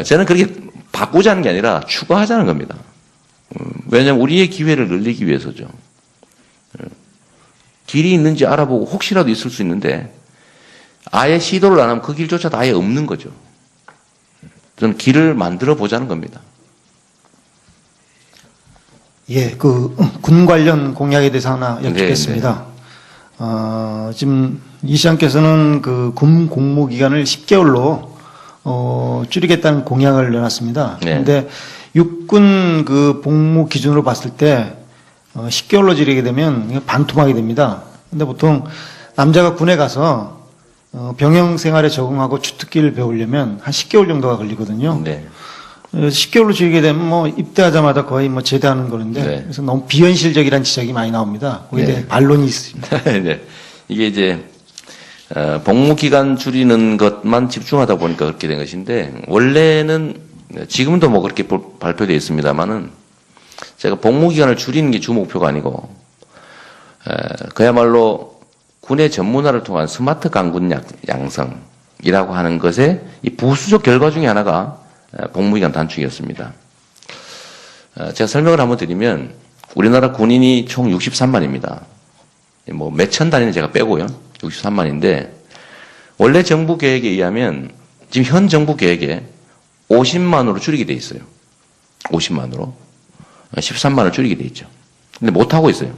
저는 그렇게 바꾸자는 게 아니라 추가하자는 겁니다. 왜냐하면 우리의 기회를 늘리기 위해서죠. 길이 있는지 알아보고 혹시라도 있을 수 있는데, 아예 시도를 안 하면 그 길조차도 아예 없는 거죠. 저는 길을 만들어 보자는 겁니다. 예, 군 관련 공약에 대해서 하나 여쭙겠습니다. 지금 이 시장께서는 군 복무 기간을 10개월로 줄이겠다는 공약을 내놨습니다. 그런데 육군 복무 기준으로 봤을 때 10개월로 줄이게 되면 반토막이 됩니다. 근데 보통 남자가 군에 가서 병영 생활에 적응하고 주특기를 배우려면 한 10개월 정도가 걸리거든요. 네. 10개월로 줄이게 되면 뭐 입대하자마자 거의 뭐 제대하는 거는데 네. 그래서 너무 비현실적이라는 지적이 많이 나옵니다. 거기에 대해 반론이 있습니다. 네. 이게 이제 복무 기간 줄이는 것만 집중하다 보니까 그렇게 된 것인데 원래는 지금도 뭐 그렇게 발표되어 있습니다만은 제가 복무 기간을 줄이는 게 주 목표가 아니고 그야말로 군의 전문화를 통한 스마트 강군 양성이라고 하는 것의 이 부수적 결과 중에 하나가 복무기간 단축이었습니다. 제가 설명을 한번 드리면 우리나라 군인이 총 63만입니다. 뭐 몇천 단위는 제가 빼고요. 63만인데 원래 정부 계획에 의하면 지금 현 정부 계획에 50만으로 줄이게 돼 있어요. 50만으로. 13만을 줄이게 돼 있죠. 근데 못하고 있어요.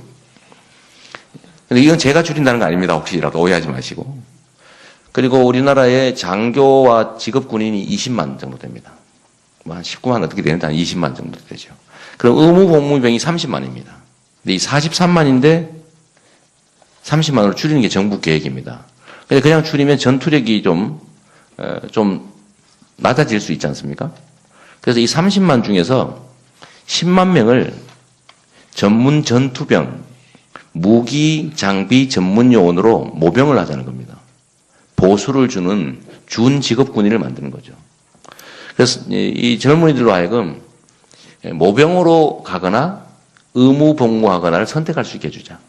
근데 이건 제가 줄인다는 거 아닙니다. 혹시라도 오해하지 마시고. 그리고 우리나라의 장교와 직업 군인이 20만 정도 됩니다. 뭐 한 19만 어떻게 되는데 한 20만 정도 되죠. 그럼 의무 복무병이 30만입니다. 근데 이 43만인데 30만으로 줄이는 게 정부 계획입니다. 근데 그냥 줄이면 전투력이 좀 낮아질 수 있지 않습니까? 그래서 이 30만 중에서 10만 명을 전문 전투병, 무기, 장비 전문 요원으로 모병을 하자는 겁니다. 보수를 주는 준 직업군인을 만드는 거죠. 그래서 이 젊은이들로 하여금 모병으로 가거나 의무 복무하거나를 선택할 수 있게 해주자.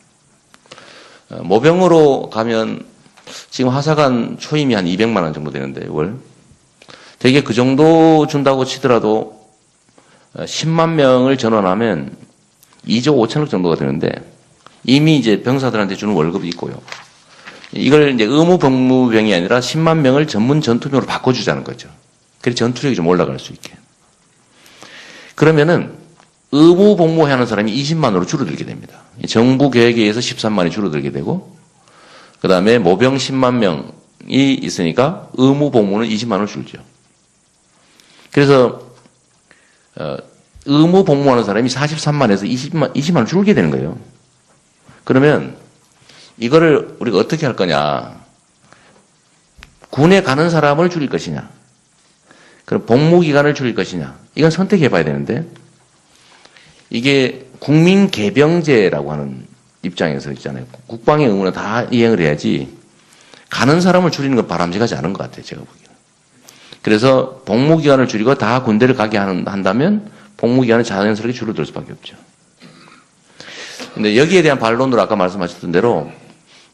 모병으로 가면 지금 하사관 초임이 한 200만 원 정도 되는데 월. 되게 그 정도 준다고 치더라도 10만 명을 전원하면 2조 5천억 정도가 되는데 이미 이제 병사들한테 주는 월급이 있고요. 이걸 이제 의무 복무병이 아니라 10만 명을 전문 전투병으로 바꿔주자는 거죠. 그래서 전투력이 좀 올라갈 수 있게. 그러면은 의무 복무하는 사람이 20만으로 줄어들게 됩니다. 정부 계획에 의해서 13만이 줄어들게 되고, 그 다음에 모병 10만 명이 있으니까 의무 복무는 20만을 줄죠. 그래서 의무 복무하는 사람이 43만에서 20만 줄게 되는 거예요. 그러면 이거를 우리가 어떻게 할 거냐? 군에 가는 사람을 줄일 것이냐? 그럼 복무 기간을 줄일 것이냐? 이건 선택해 봐야 되는데, 이게 국민 개병제라고 하는 입장에서 있잖아요. 국방의 의무는 다 이행을 해야지 가는 사람을 줄이는 건 바람직하지 않은 것 같아요. 제가 보기에는. 그래서 복무 기간을 줄이고 다 군대를 가게 한다면 복무 기간은 자연스럽게 줄어들 수밖에 없죠. 근데 여기에 대한 반론으로 아까 말씀하셨던 대로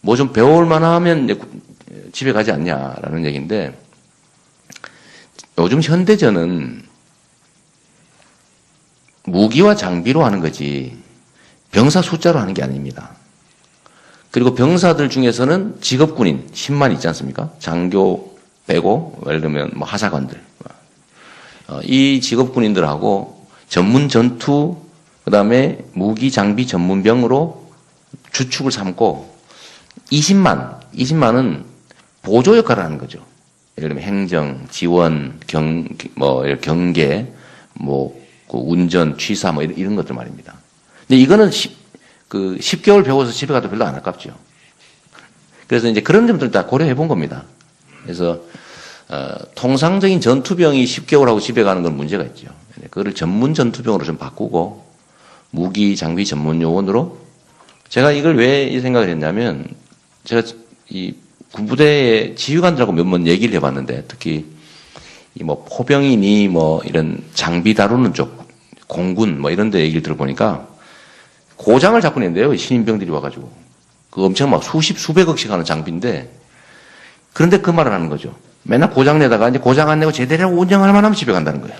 뭐 좀 배울 만하면 이제 집에 가지 않냐라는 얘기인데, 요즘 현대전은 무기와 장비로 하는 거지 병사 숫자로 하는 게 아닙니다. 그리고 병사들 중에서는 직업군인 10만 있지 않습니까? 장교 빼고 예를 들면 뭐 하사관들, 이 직업군인들하고 전문 전투, 그다음에 무기 장비 전문병으로 주축을 삼고 20만은 보조 역할을 하는 거죠. 예를 들면 행정, 지원, 경계, 그 운전, 취사 뭐 이런 것들 말입니다. 근데 이거는 10개월 배워서 집에 가도 별로 안 아깝죠. 그래서 이제 그런 점들을 다 고려해 본 겁니다. 그래서 통상적인 전투병이 10개월하고 집에 가는 건 문제가 있죠. 그거를 전문 전투병으로 좀 바꾸고 무기 장비 전문 요원으로, 제가 이걸 왜 이 생각을 했냐면, 제가 이 군부대의 지휘관들하고 몇 번 얘기를 해봤는데, 특히 이 뭐 포병이니 뭐 이런 장비 다루는 쪽, 공군 뭐 이런 데 얘기를 들어보니까 고장을 자꾸 낸대요. 신인병들이 와가지고. 그 엄청 막 수백억씩 하는 장비인데, 그런데 그 말을 하는 거죠. 맨날 고장 내다가 이제 고장 안 내고 제대로 운영할 만하면 집에 간다는 거예요.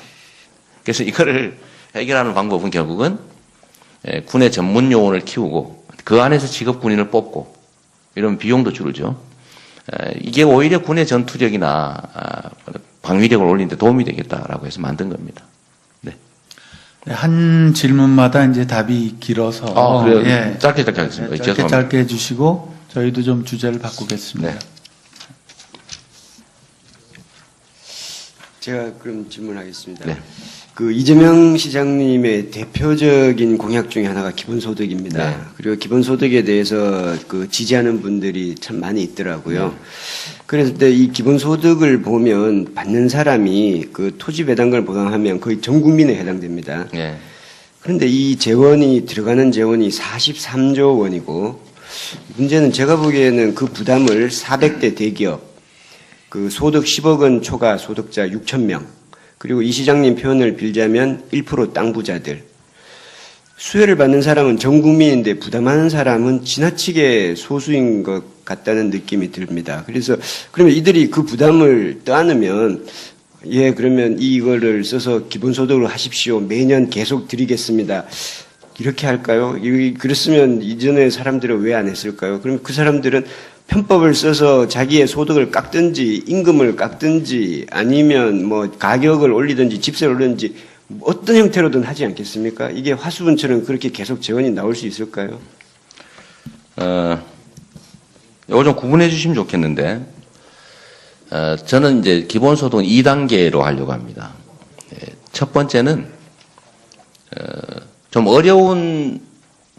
그래서 이거를 해결하는 방법은 결국은 군의 전문 요원을 키우고 그 안에서 직업 군인을 뽑고 이러면 비용도 줄죠. 이게 오히려 군의 전투력이나 방위력을 올리는 데 도움이 되겠다라고 해서 만든 겁니다. 네. 네, 한 질문마다 이제 답이 길어서 그래요? 예, 짧게 하겠습니다. 짧게 죄송합니다. 짧게 해주시고 저희도 좀 주제를 바꾸겠습니다. 네. 제가 그럼 질문하겠습니다. 네. 그 이재명 시장님의 대표적인 공약 중에 하나가 기본소득입니다. 네. 그리고 기본소득에 대해서 그 지지하는 분들이 참 많이 있더라고요. 그래서 이 기본소득을 보면 받는 사람이 그 토지 배당금을 보강하면 거의 전 국민에 해당됩니다. 네. 그런데 이 재원이 들어가는 재원이 43조 원이고, 문제는 제가 보기에는 그 부담을 400대 대기업, 그 소득 10억 원 초과 소득자 6천 명, 그리고 이 시장님 표현을 빌자면 1% 땅 부자들, 수혜를 받는 사람은 전 국민인데 부담하는 사람은 지나치게 소수인 것 같다는 느낌이 듭니다. 그래서 그러면 이들이 그 부담을 떠안으면, 예, 그러면 이거를 써서 기본소득으로 하십시오, 매년 계속 드리겠습니다, 이렇게 할까요? 그랬으면 이전에 사람들은 왜 안 했을까요? 그럼 그 사람들은 편법을 써서 자기의 소득을 깎든지 임금을 깎든지 아니면 뭐 가격을 올리든지 집세를 올리든지 어떤 형태로든 하지 않겠습니까? 이게 화수분처럼 그렇게 계속 재원이 나올 수 있을까요? 이거 좀 구분해 주시면 좋겠는데, 저는 이제 기본소득은 2단계로 하려고 합니다. 첫 번째는 좀 어려운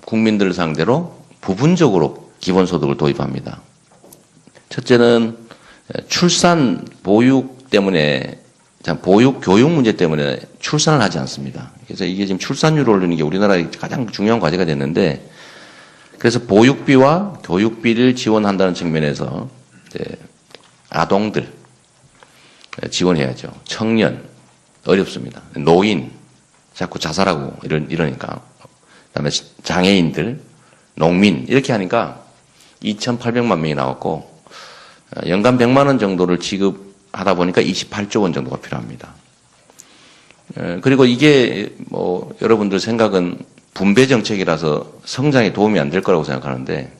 국민들을 상대로 부분적으로 기본소득을 도입합니다. 첫째는 출산, 보육 때문에, 보육, 교육 문제 때문에 출산을 하지 않습니다. 그래서 이게 지금 출산율을 올리는 게 우리나라의 가장 중요한 과제가 됐는데, 그래서 보육비와 교육비를 지원한다는 측면에서 이제 아동들 지원해야죠. 청년 어렵습니다. 노인 자꾸 자살하고 이러니까, 그다음에 장애인들, 농민 이렇게 하니까 2,800만 명이 나왔고, 연간 100만 원 정도를 지급하다 보니까 28조 원 정도가 필요합니다. 그리고 이게 뭐 여러분들 생각은 분배 정책이라서 성장에 도움이 안 될 거라고 생각하는데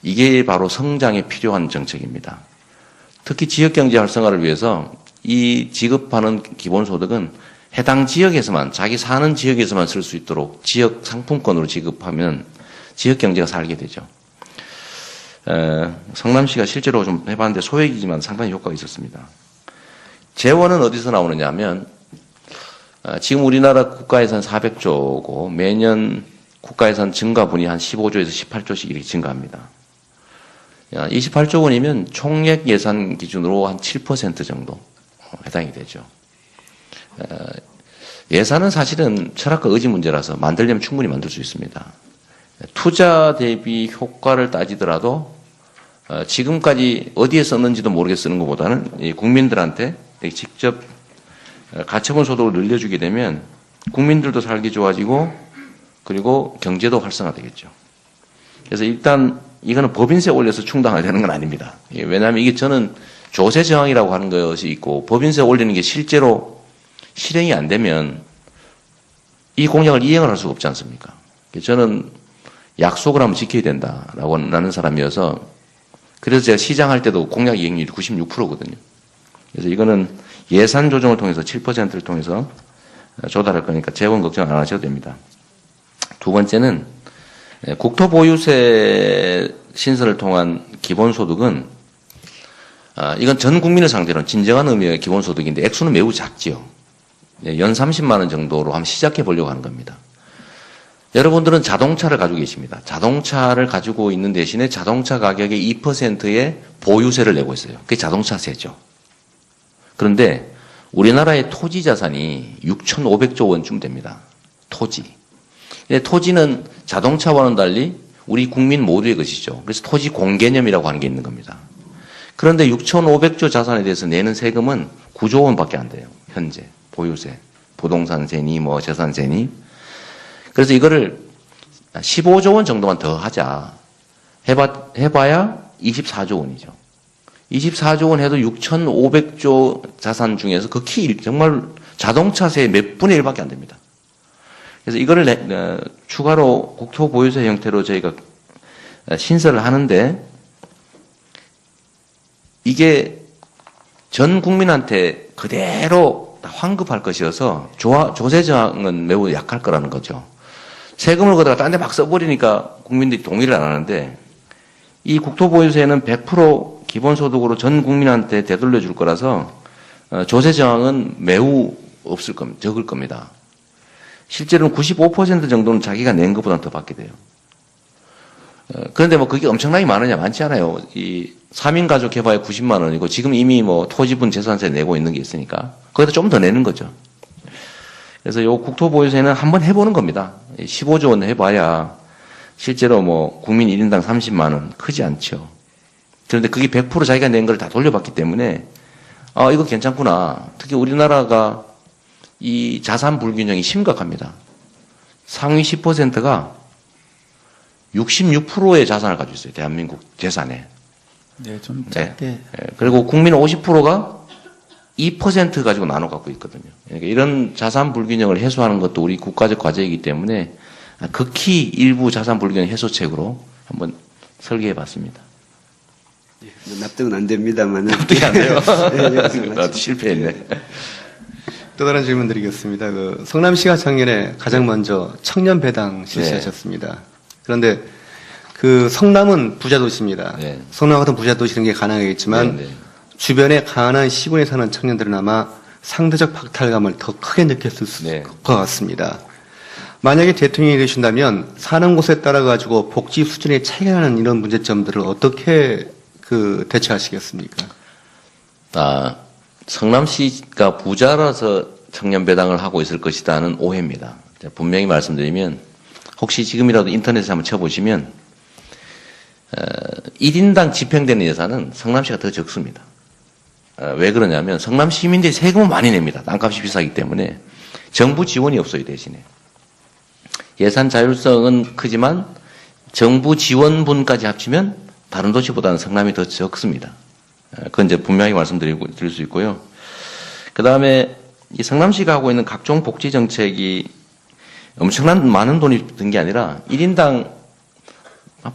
이게 바로 성장에 필요한 정책입니다. 특히 지역경제 활성화를 위해서 이 지급하는 기본소득은 해당 지역에서만, 자기 사는 지역에서만 쓸 수 있도록 지역 상품권으로 지급하면 지역경제가 살게 되죠. 성남시가 실제로 좀 해봤는데 소액이지만 상당히 효과가 있었습니다. 재원은 어디서 나오느냐 하면 지금 우리나라 국가예산 400조고 매년 국가예산 증가분이 한 15조에서 18조씩 이렇게 증가합니다. 28조 원이면 총액 예산 기준으로 한 7% 정도 해당이 되죠. 예산은 사실은 철학과 의지 문제라서 만들려면 충분히 만들 수 있습니다. 투자 대비 효과를 따지더라도 지금까지 어디에 썼는지도 모르게 쓰는 것보다는 국민들한테 직접 가처분 소득을 늘려주게 되면 국민들도 살기 좋아지고 그리고 경제도 활성화되겠죠. 그래서 일단 이거는 법인세 올려서 충당해야 되는 건 아닙니다. 왜냐하면 이게 저는 조세 저항이라고 하는 것이 있고 법인세 올리는 게 실제로 실행이 안 되면 이 공약을 이행을 할 수가 없지 않습니까? 저는 약속을 한번 지켜야 된다라고 하는 사람이어서 그래서 제가 시장할 때도 공약 이행률이 96%거든요. 그래서 이거는 예산 조정을 통해서 7%를 통해서 조달할 거니까 재원 걱정 안 하셔도 됩니다. 두 번째는 국토보유세 신설을 통한 기본소득은 이건 전 국민을 상대로 진정한 의미의 기본소득인데 액수는 매우 작지요. 연 30만 원 정도로 한번 시작해 보려고 하는 겁니다. 여러분들은 자동차를 가지고 계십니다. 자동차를 가지고 있는 대신에 자동차 가격의 2%의 보유세를 내고 있어요. 그게 자동차세죠. 그런데 우리나라의 토지 자산이 6,500조 원쯤 됩니다. 토지. 근데 토지는 자동차와는 달리 우리 국민 모두의 것이죠. 그래서 토지 공개념이라고 하는 게 있는 겁니다. 그런데 6,500조 자산에 대해서 내는 세금은 9조 원밖에 안 돼요. 현재 보유세, 부동산세니 뭐 재산세니. 그래서 이거를 15조 원 정도만 더 하자. 해봐야 24조 원이죠. 24조 원 해도 6,500조 자산 중에서 극히 정말 자동차세 몇 분의 1밖에 안 됩니다. 그래서 이거를 추가로 국토보유세 형태로 저희가 신설을 하는데 이게 전 국민한테 그대로 환급할 것이어서 조세 저항은 매우 약할 거라는 거죠. 세금을 거다가 딴 데 막 써버리니까 국민들이 동의를 안 하는데 이 국토보유세는 100% 기본소득으로 전 국민한테 되돌려 줄 거라서 조세 저항은 매우 없을 겁니다. 적을 겁니다. 실제로는 95% 정도는 자기가 낸 것보다 더 받게 돼요. 그런데 뭐 그게 엄청나게 많으냐? 많지 않아요. 이 3인 가족 해봐야 90만 원이고 지금 이미 뭐 토지분 재산세 내고 있는 게 있으니까 거기다 좀 더 내는 거죠. 그래서 요 국토보유세는 한번 해보는 겁니다. 15조 원 해봐야 실제로 뭐 국민 1인당 30만 원 크지 않죠. 그런데 그게 100% 자기가 낸 걸 다 돌려받기 때문에 이거 괜찮구나. 특히 우리나라가 이 자산 불균형이 심각합니다. 상위 10%가 66%의 자산을 가지고 있어요. 대한민국 재산에. 네, 좀 짧게. 네. 그리고 국민 50%가 2% 가지고 나눠 갖고 있거든요. 그러니까 이런 자산 불균형을 해소하는 것도 우리 국가적 과제이기 때문에 극히 일부 자산 불균형 해소책으로 한번 설계해 봤습니다. 납득은 안 됩니다만. 납득이 안 돼요. 네, 나도 실패했네. 또 다른 질문 드리겠습니다. 성남시가 작년에 가장 먼저 청년 배당 실시하셨습니다. 그런데 성남은 부자 도시입니다. 네. 성남 같은 부자 도시는 게 가능하겠지만 네. 주변에 가난한 시군에 사는 청년들은 아마 상대적 박탈감을 더 크게 느꼈을 것 같습니다. 만약에 대통령이 되신다면 사는 곳에 따라 가지고 복지 수준의 차이가 나는 이런 문제점들을 어떻게 대처하시겠습니까? 성남시가 부자라서 청년 배당을 하고 있을 것이다는 오해입니다. 분명히 말씀드리면 혹시 지금이라도 인터넷에 한번 쳐보시면 1인당 집행되는 예산은 성남시가 더 적습니다. 왜 그러냐면 성남 시민들이 세금을 많이 냅니다. 땅값이 비싸기 때문에 정부 지원이 없어요. 대신에 예산 자율성은 크지만 정부 지원분까지 합치면 다른 도시보다는 성남이 더 적습니다. 그건 이제 분명히 드릴 수 있고요. 그 다음에 이 성남시가 하고 있는 각종 복지 정책이 엄청난 많은 돈이 든 게 아니라 1인당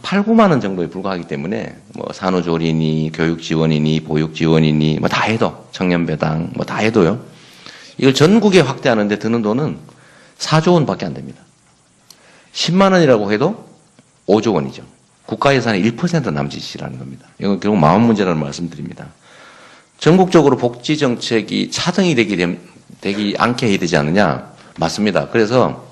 8, 9만 원 정도에 불과하기 때문에 뭐 산후조리니 교육 지원이니 보육 지원이니 뭐 다 해도 청년배당 뭐 다 해도요. 이걸 전국에 확대하는데 드는 돈은 4조 원밖에 안 됩니다. 10만 원이라고 해도 5조 원이죠. 국가 예산의 1% 남짓이라는 겁니다. 이건 결국 마음 문제라는 말씀드립니다. 전국적으로 복지 정책이 차등이 되기 않게 해야 되지 않느냐? 맞습니다. 그래서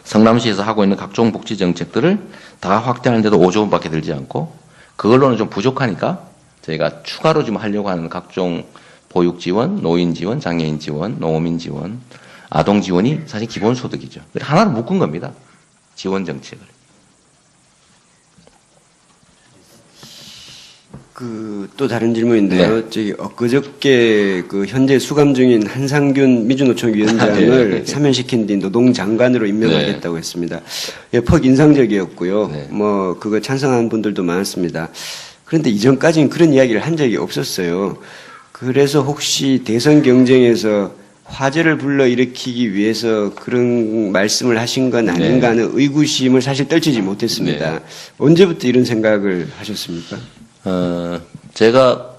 성남시에서 하고 있는 각종 복지 정책들을 다 확대하는데도 5조 원밖에 들지 않고 그걸로는 좀 부족하니까 저희가 추가로 좀 하려고 하는 각종 보육 지원, 노인 지원, 장애인 지원, 농어민 지원, 아동 지원이 사실 기본소득이죠. 하나로 묶은 겁니다. 지원 정책을. 또 다른 질문인데요. 저기 엊그저께 그 현재 수감 중인 한상균 민주노총 위원장을 사면시킨 뒤 노동장관으로 임명하겠다고 했습니다. 예, 퍽 인상적이었고요. 뭐 그거 찬성하는 분들도 많았습니다. 그런데 이전까지는 그런 이야기를 한 적이 없었어요. 그래서 혹시 대선 경쟁에서 화제를 불러일으키기 위해서 그런 말씀을 하신 건 아닌가 하는 의구심을 사실 떨치지 못했습니다. 언제부터 이런 생각을 하셨습니까? 제가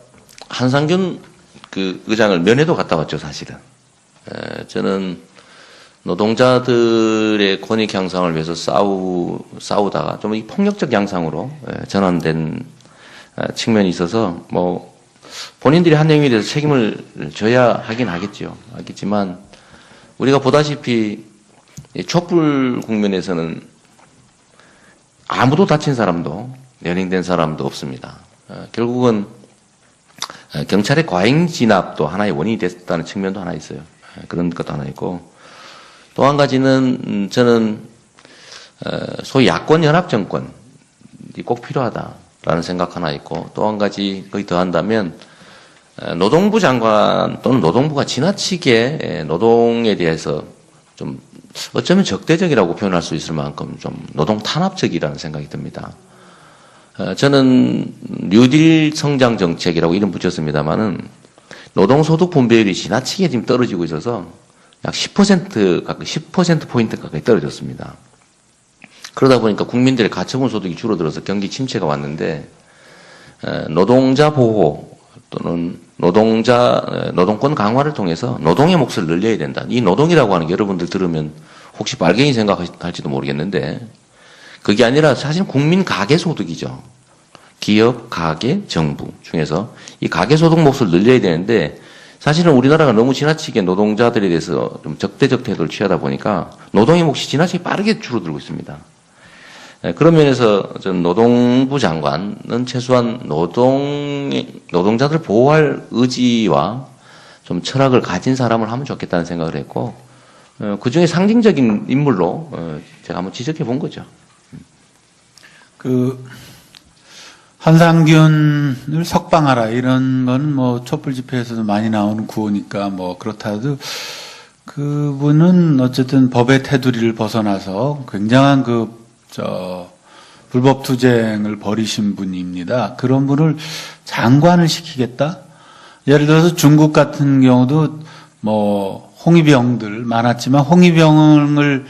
한상균 그 의장을 면회도 갔다 왔죠, 사실은. 저는 노동자들의 권익 향상을 위해서 싸우다가 좀 이 폭력적 양상으로 전환된 측면이 있어서 뭐 본인들이 한 행위에 대해서 책임을 져야 하긴 하겠지만 우리가 보다시피 촛불 국면에서는 아무도 다친 사람도 연행된 사람도 없습니다. 결국은 경찰의 과잉 진압도 하나의 원인이 됐다는 측면도 하나 있어요. 그런 것도 하나 있고 또 한 가지는 저는 소위 야권 연합 정권이 꼭 필요하다라는 생각 하나 있고 또 한 가지 거기 더한다면 노동부 장관 또는 노동부가 지나치게 노동에 대해서 좀 어쩌면 적대적이라고 표현할 수 있을 만큼 좀 노동 탄압적이라는 생각이 듭니다. 저는 뉴딜 성장 정책이라고 이름 붙였습니다만은 노동소득 분배율이 지나치게 지금 떨어지고 있어서 약 10% 가까이 10%포인트 가까이 떨어졌습니다. 그러다 보니까 국민들의 가처분 소득이 줄어들어서 경기 침체가 왔는데 노동자 보호 또는 노동권 강화를 통해서 노동의 몫을 늘려야 된다. 이 노동이라고 하는 게 여러분들 들으면 혹시 빨갱이 생각할지도 모르겠는데 그게 아니라 사실 국민 가계소득이죠. 기업, 가계, 정부 중에서 이 가계소득 몫을 늘려야 되는데 사실은 우리나라가 너무 지나치게 노동자들에 대해서 좀 적대적 태도를 취하다 보니까 노동의 몫이 지나치게 빠르게 줄어들고 있습니다. 그런 면에서 저는 노동부 장관은 최소한 노동자들 보호할 의지와 좀 철학을 가진 사람을 하면 좋겠다는 생각을 했고 그 중에 상징적인 인물로 제가 한번 지적해 본 거죠. 한상균을 석방하라 이런 건 뭐 촛불 집회에서도 많이 나오는 구호니까 뭐 그렇다 해도 그분은 어쨌든 법의 테두리를 벗어나서 굉장한 불법 투쟁을 벌이신 분입니다. 그런 분을 장관을 시키겠다? 예를 들어서 중국 같은 경우도 뭐 홍위병들 많았지만 홍위병을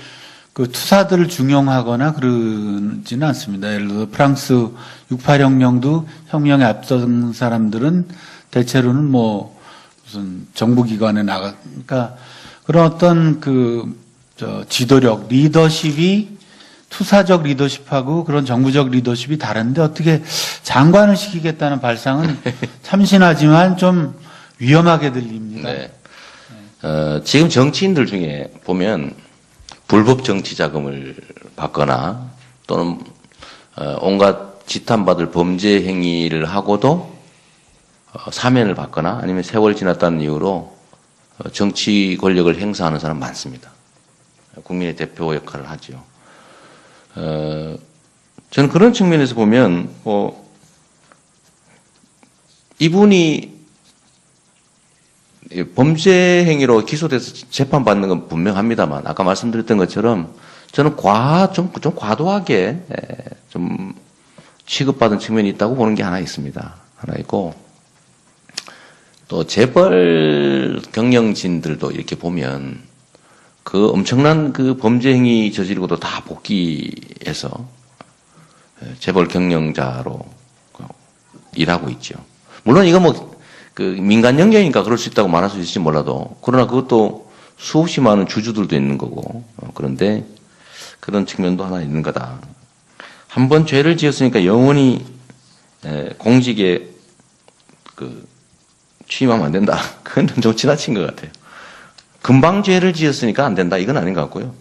그 투사들을 중용하거나 그러지는 않습니다. 예를 들어 프랑스 68혁명도 혁명에 앞선 사람들은 대체로는 뭐 무슨 정부기관에 그러니까 그런 어떤 지도력, 리더십이 투사적 리더십하고 그런 정부적 리더십이 다른데 어떻게 장관을 시키겠다는 발상은 참신하지만 좀 위험하게 들립니다. 네. 지금 정치인들 중에 보면 불법 정치 자금을 받거나 또는 온갖 지탄받을 범죄 행위를 하고도 사면을 받거나 아니면 세월 지났다는 이유로 정치 권력을 행사하는 사람 많습니다. 국민의 대표 역할을 하죠. 저는 그런 측면에서 보면 이분이 범죄 행위로 기소돼서 재판받는 건 분명합니다만 아까 말씀드렸던 것처럼 저는 좀 과도하게 좀 취급받은 측면이 있다고 보는 게 하나 있습니다. 하나 있고 또 재벌 경영진들도 이렇게 보면 그 엄청난 그 범죄 행위 저지르고도 다 복귀해서 재벌 경영자로 일하고 있죠. 물론 이거 뭐 그 민간 영역이니까 그럴 수 있다고 말할 수 있을지 몰라도 그러나 그것도 수없이 많은 주주들도 있는 거고 그런데 그런 측면도 하나 있는 거다. 한번 죄를 지었으니까 영원히 공직에 그 취임하면 안 된다. 그건 좀 지나친 것 같아요. 금방 죄를 지었으니까 안 된다. 이건 아닌 것 같고요.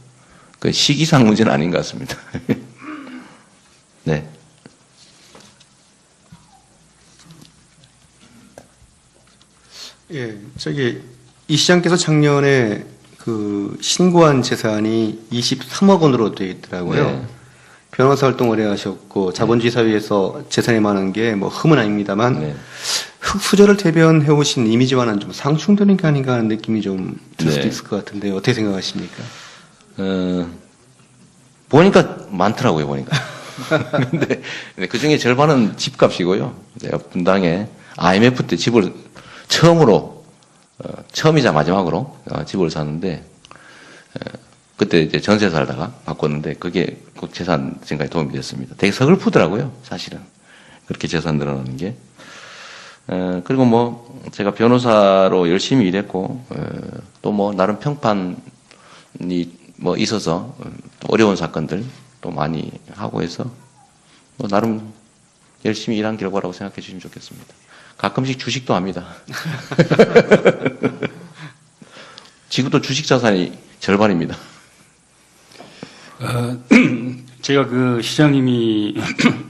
그 시기상 문제는 아닌 것 같습니다. 네. 예, 이 시장께서 작년에 그 신고한 재산이 23억 원으로 되어 있더라고요. 네. 변호사 활동 오래 하셨고 자본주의 사회에서 재산이 많은 게 뭐 흠은 아닙니다만 네. 흑수저를 대변해 오신 이미지와는 좀 상충되는 게 아닌가 하는 느낌이 좀 들 수도 네. 있을 것 같은데 어떻게 생각하십니까? 보니까 많더라고요, 보니까. 근데 그 중에 절반은 집값이고요. 내가 분당에 IMF 때 집을 처음으로, 처음이자 마지막으로 집을 샀는데, 그때 이제 전세 살다가 바꿨는데, 그게 꼭 재산 증가에 도움이 됐습니다. 되게 서글프더라고요, 사실은. 그렇게 재산 늘어나는 게. 그리고 뭐, 제가 변호사로 열심히 일했고, 또 뭐, 나름 평판이 뭐 있어서, 또 어려운 사건들 또 많이 하고 해서, 뭐, 나름 열심히 일한 결과라고 생각해 주시면 좋겠습니다. 가끔씩 주식도 합니다. 지금도 주식 자산이 절반입니다. 제가 그 시장님이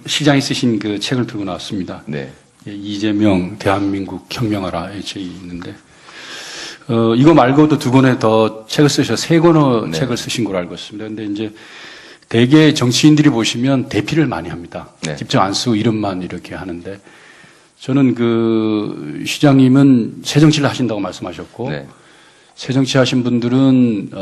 시장에 쓰신 그 책을 들고 나왔습니다. 네. 예, 이재명 대한민국 혁명하라에 책이 있는데 이거 말고도 두 권의 더 책을 쓰셔 세 권의 네. 책을 쓰신 걸로 알고 있습니다. 근데 이제 대개 정치인들이 보시면 대피를 많이 합니다. 네. 직접 안 쓰고 이름만 이렇게 하는데 저는 그 시장님은 새정치를 하신다고 말씀하셨고 네. 새정치 하신 분들은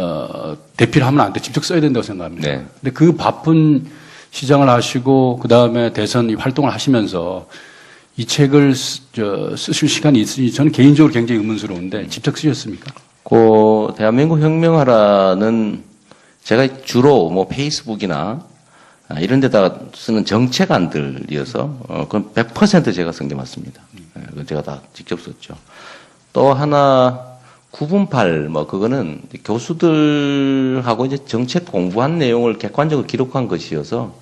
대피를 하면 안 돼. 직접 써야 된다고 생각합니다. 네. 근데 그 바쁜 시장을 하시고 그다음에 대선 활동을 하시면서 이 책을 쓰실 시간이 있으니 저는 개인적으로 굉장히 의문스러운데 직접 쓰셨습니까? 그 대한민국 혁명하라는 제가 주로 뭐 페이스북이나 이런 데다가 쓰는 정책안들이어서 그건 100% 제가 쓴 게 맞습니다. 그건 제가 다 직접 썼죠. 또 하나 9분팔 뭐 그거는 교수들하고 이제 정책 공부한 내용을 객관적으로 기록한 것이어서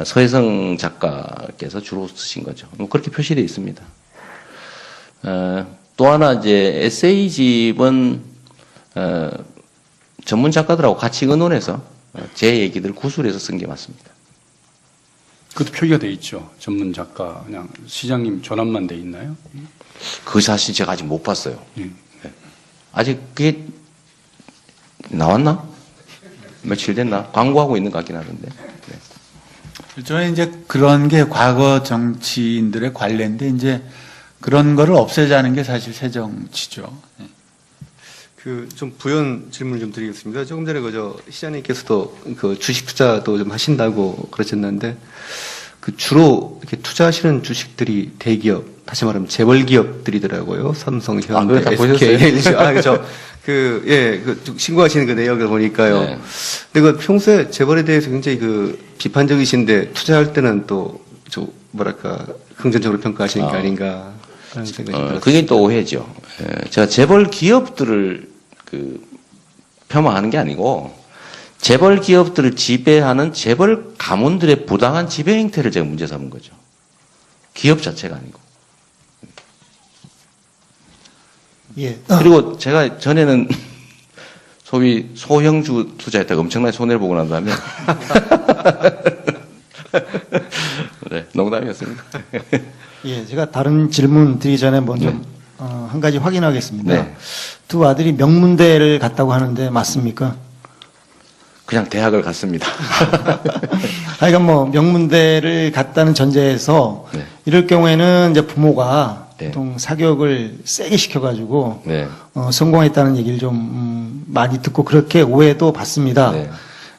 서혜성 작가께서 주로 쓰신 거죠. 뭐 그렇게 표시되어 있습니다. 또 하나 이제 에세이집은 전문 작가들하고 같이 의논해서 제 얘기들 구술해서 쓴 게 맞습니다. 그것도 표기가 돼 있죠. 전문 작가 그냥 시장님 전환만 돼 있나요? 그 사실 제가 아직 못 봤어요. 예. 아직 그게 나왔나? 며칠 됐나? 광고하고 있는 것 같긴 하던데. 네. 저는 이제 그런 게 과거 정치인들의 관례인데 이제 그런 거를 없애자는 게 사실 새 정치죠. 네. 그 좀 부연 질문을 좀 드리겠습니다. 조금 전에 그저 시장님께서도 그 주식 투자도 좀 하신다고 그러셨는데 그 주로 이렇게 투자하시는 주식들이 대기업, 다시 말하면 재벌 기업들이더라고요. 삼성, 현대, 그거 다 SK, 보셨어요? LG. 그렇죠. 그 신고하시는 그 내역을 보니까요. 네. 근데 그 평소에 재벌에 대해서 굉장히 그 비판적이신데 투자할 때는 또 좀 뭐랄까 긍정적으로 평가하시는 게 아닌가 하는 생각이 들었습니다. 그게 또 오해죠. 제가 재벌 기업들을 폄하하는 게 아니고 재벌 기업들을 지배하는 재벌 가문들의 부당한 지배 행태를 제가 문제 삼은 거죠. 기업 자체가 아니고. 예. 그리고 제가 전에는 소위 소형주 투자했다가 엄청나게 손해를 보고 난 다음에 네, 농담이었습니다. 예, 제가 다른 질문 드리기 전에 먼저 한 가지 확인하겠습니다. 네. 두 아들이 명문대를 갔다고 하는데 맞습니까? 그냥 대학을 갔습니다. 그러니까 뭐 명문대를 갔다는 전제에서 네. 이럴 경우에는 이제 부모가 네. 보통 사교육을 세게 시켜가지고 네. 성공했다는 얘기를 좀 많이 듣고 그렇게 오해도 받습니다. 네.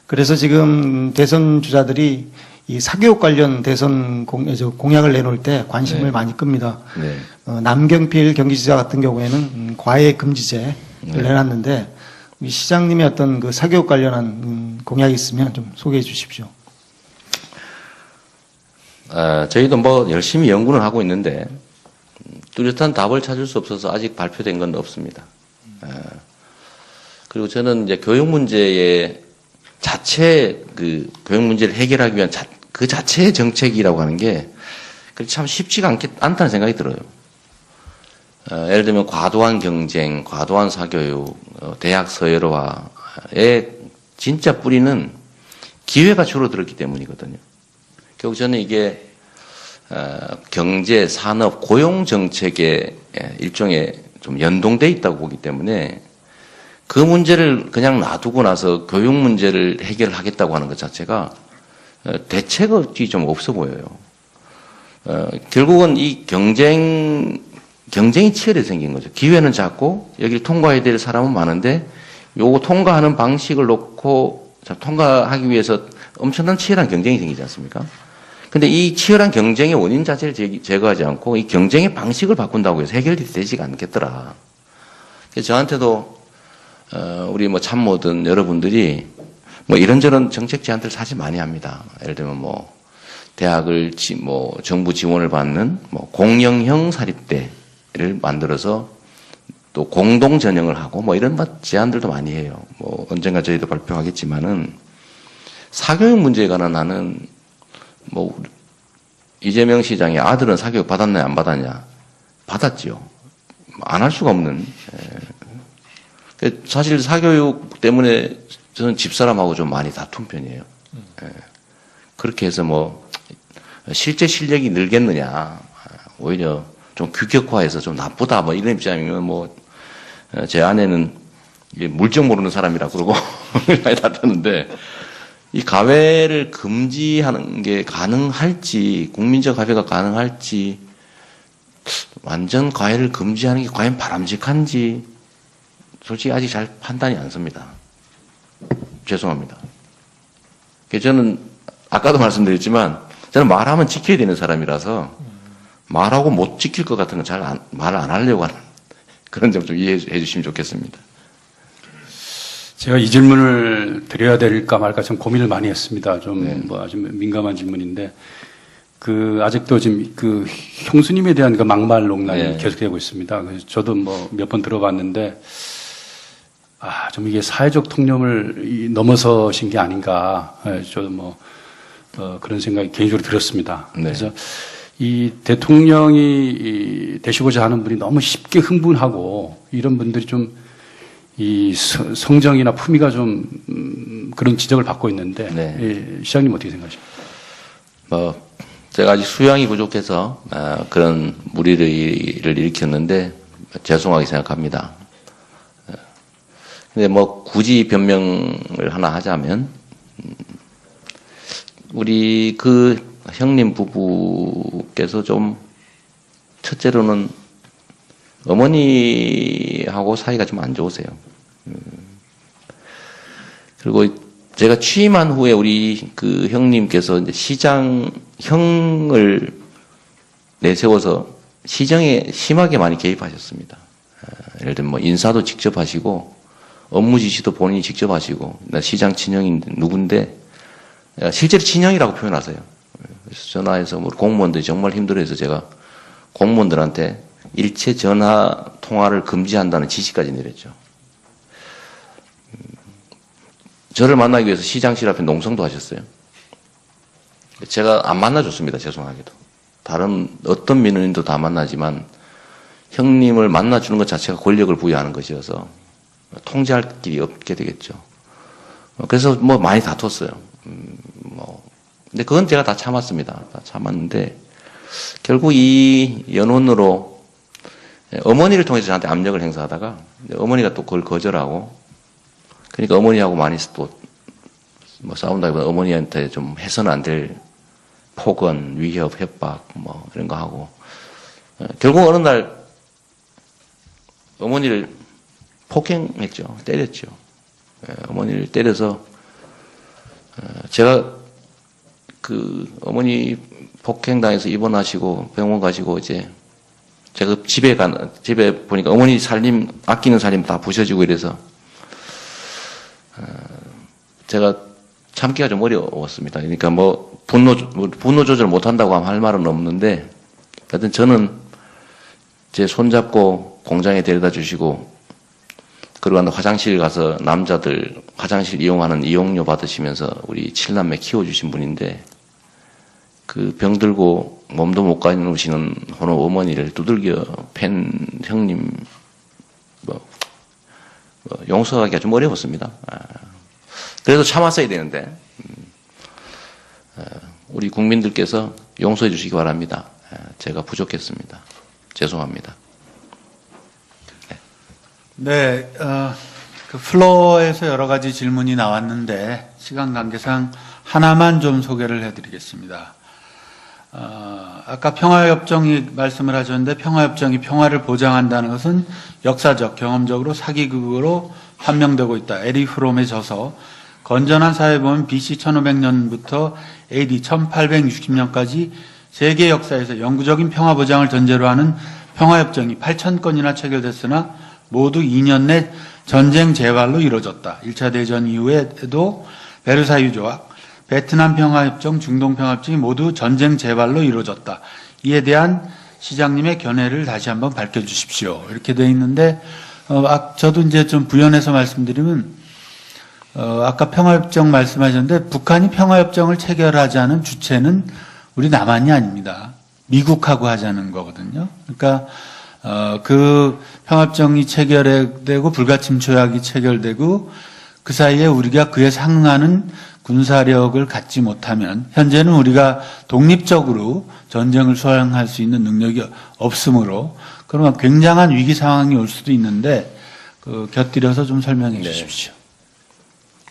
그래서 지금 대선 주자들이 이 사교육 관련 대선 공약을 내놓을 때 관심을 네. 많이 끕니다. 네. 남경필 경기지사 같은 경우에는 과외 금지제를 네. 내놨는데 우리 시장님의 어떤 그 사교육 관련한 공약이 있으면 좀 소개해 주십시오. 저희도 뭐 열심히 연구는 하고 있는데 뚜렷한 답을 찾을 수 없어서 아직 발표된 건 없습니다. 그리고 저는 이제 교육 문제의 그 교육 문제를 해결하기 위한 그 자체의 정책이라고 하는 게 참 쉽지가 않다는 생각이 들어요. 예를 들면 과도한 경쟁, 과도한 사교육, 대학 서열화의 진짜 뿌리는 기회가 줄어들었기 때문이거든요. 결국 저는 이게 경제, 산업, 고용 정책의 일종의 좀 연동돼 있다고 보기 때문에 그 문제를 그냥 놔두고 나서 교육 문제를 해결하겠다고 하는 것 자체가 대책이 좀 없어 보여요. 결국은 이 경쟁이 치열하게 생긴 거죠. 기회는 작고 여기를 통과해야 될 사람은 많은데 요거 통과하는 방식을 놓고 통과하기 위해서 엄청난 치열한 경쟁이 생기지 않습니까? 근데 이 치열한 경쟁의 원인 자체를 제거하지 않고 이 경쟁의 방식을 바꾼다고 해서 해결되지가 않겠더라. 그래서 저한테도 우리 뭐 참모든 여러분들이 뭐 이런저런 정책 제안들 사실 많이 합니다. 예를 들면 뭐 대학을 정부 지원을 받는 뭐 공영형 사립대를 만들어서 또 공동 전형을 하고 뭐 이런 제안들도 많이 해요. 뭐 언젠가 저희도 발표하겠지만은 사교육 문제에 관한 나는 뭐 이재명 시장의 아들은 사교육 받았냐 안 받았냐? 받았지요. 안 할 수가 없는. 사실 사교육 때문에 저는 집사람하고 좀 많이 다툰 편이에요. 그렇게 해서 뭐 실제 실력이 늘겠느냐? 오히려 좀 규격화해서 좀 나쁘다 뭐 이런 입장이면 뭐 제 아내는 물정 모르는 사람이라 그러고 많이 다투는데 이 가외를 금지하는 게 가능할지 국민적 가외가 가능할지 완전 가외를 금지하는 게 과연 바람직한지 솔직히 아직 잘 판단이 안 섭니다. 죄송합니다. 저는 아까도 말씀드렸지만 저는 말하면 지켜야 되는 사람이라서 말하고 못 지킬 것 같은 건 잘 말 안 하려고 하는 그런 점 좀 이해해 주시면 좋겠습니다. 제가 이 질문을 드려야 될까 말까 좀 고민을 많이 했습니다. 좀 네. 뭐 아주 민감한 질문인데 아직도 지금 형수님에 대한 그 막말 농란이 네. 계속되고 있습니다. 그래서 저도 뭐 몇 번 들어봤는데 좀 이게 사회적 통념을 넘어서신 게 아닌가. 저도 뭐 그런 생각이 개인적으로 들었습니다. 네. 그래서 이 대통령이 되시고자 하는 분이 너무 쉽게 흥분하고 이런 분들이 좀 이 성정이나 품위가 좀 그런 지적을 받고 있는데 네. 시장님 어떻게 생각하십니까? 제가 아직 수양이 부족해서 그런 무리를 일으켰는데 죄송하게 생각합니다. 근데 뭐 굳이 변명을 하나 하자면 우리 그 형님 부부께서 좀 첫째로는 어머니하고 사이가 좀 안 좋으세요. 그리고 제가 취임한 후에 우리 그 형님께서 이제 시장형을 내세워서 시정에 심하게 많이 개입하셨습니다. 예를 들면 뭐 인사도 직접 하시고 업무 지시도 본인이 직접 하시고 나 시장 친형인데 누군데 실제로 친형이라고 표현하세요. 그래서 전화해서 뭐 공무원들이 정말 힘들어해서 제가 공무원들한테 일체 전화 통화를 금지한다는 지시까지 내렸죠. 저를 만나기 위해서 시장실 앞에 농성도 하셨어요. 제가 안 만나줬습니다. 죄송하게도. 다른 어떤 민원인도 다 만나지만 형님을 만나주는 것 자체가 권력을 부여하는 것이어서 통제할 길이 없게 되겠죠. 그래서 뭐 많이 다퉜어요. 근데 그건 제가 다 참았습니다. 다 참았는데 결국 이 연혼으로 어머니를 통해서 저한테 압력을 행사하다가 어머니가 또 그걸 거절하고 그러니까 어머니하고 많이 또 뭐 싸운다기보다 어머니한테 좀 해서는 안 될 폭언, 위협, 협박 뭐 이런 거 하고 결국 어느 날 어머니를 폭행했죠. 때렸죠. 어머니를 때려서 제가 그 어머니 폭행당해서 입원하시고 병원 가시고 이제 제가 집에 보니까 어머니 살림, 아끼는 살림 다 부셔지고 이래서, 제가 참기가 좀 어려웠습니다. 그러니까 뭐, 분노 조절 못한다고 하면 할 말은 없는데, 하여튼 저는 제 손잡고 공장에 데려다 주시고, 그리고 화장실 가서 남자들 화장실 이용하는 이용료 받으시면서 우리 7남매 키워주신 분인데, 그 병들고 몸도 못 가누시는 호노 어머니를 두들겨 팬 형님, 용서하기가 좀 어려웠습니다. 그래도 참았어야 되는데, 우리 국민들께서 용서해 주시기 바랍니다. 제가 부족했습니다. 죄송합니다. 네, 그 플로어에서 여러 가지 질문이 나왔는데 시간 관계상 하나만 좀 소개를 해드리겠습니다. 아까 평화협정이 말씀을 하셨는데 평화협정이 평화를 보장한다는 것은 역사적, 경험적으로 사기극으로 판명되고 있다. 에리 프롬의 저서 건전한 사회 보면 BC 1500년부터 AD 1860년까지 세계 역사에서 영구적인 평화 보장을 전제로 하는 평화협정이 8,000건이나 체결됐으나 모두 2년 내 전쟁 재발로 이루어졌다. 1차 대전 이후에도 베르사유 조약, 베트남 평화협정, 중동 평화협정이 모두 전쟁 재발로 이루어졌다. 이에 대한 시장님의 견해를 다시 한번 밝혀주십시오. 이렇게 돼 있는데, 저도 이제 좀 부연해서 말씀드리면, 아까 평화협정 말씀하셨는데, 북한이 평화협정을 체결하자는 주체는 우리 남한이 아닙니다. 미국하고 하자는 거거든요. 그러니까, 그 평화협정이 체결되고 불가침 조약이 체결되고 그 사이에 우리가 그에 상응하는 군사력을 갖지 못하면 현재는 우리가 독립적으로 전쟁을 수행할 수 있는 능력이 없으므로 그러면 굉장한 위기 상황이 올 수도 있는데 곁들여서 좀 설명해 주십시오.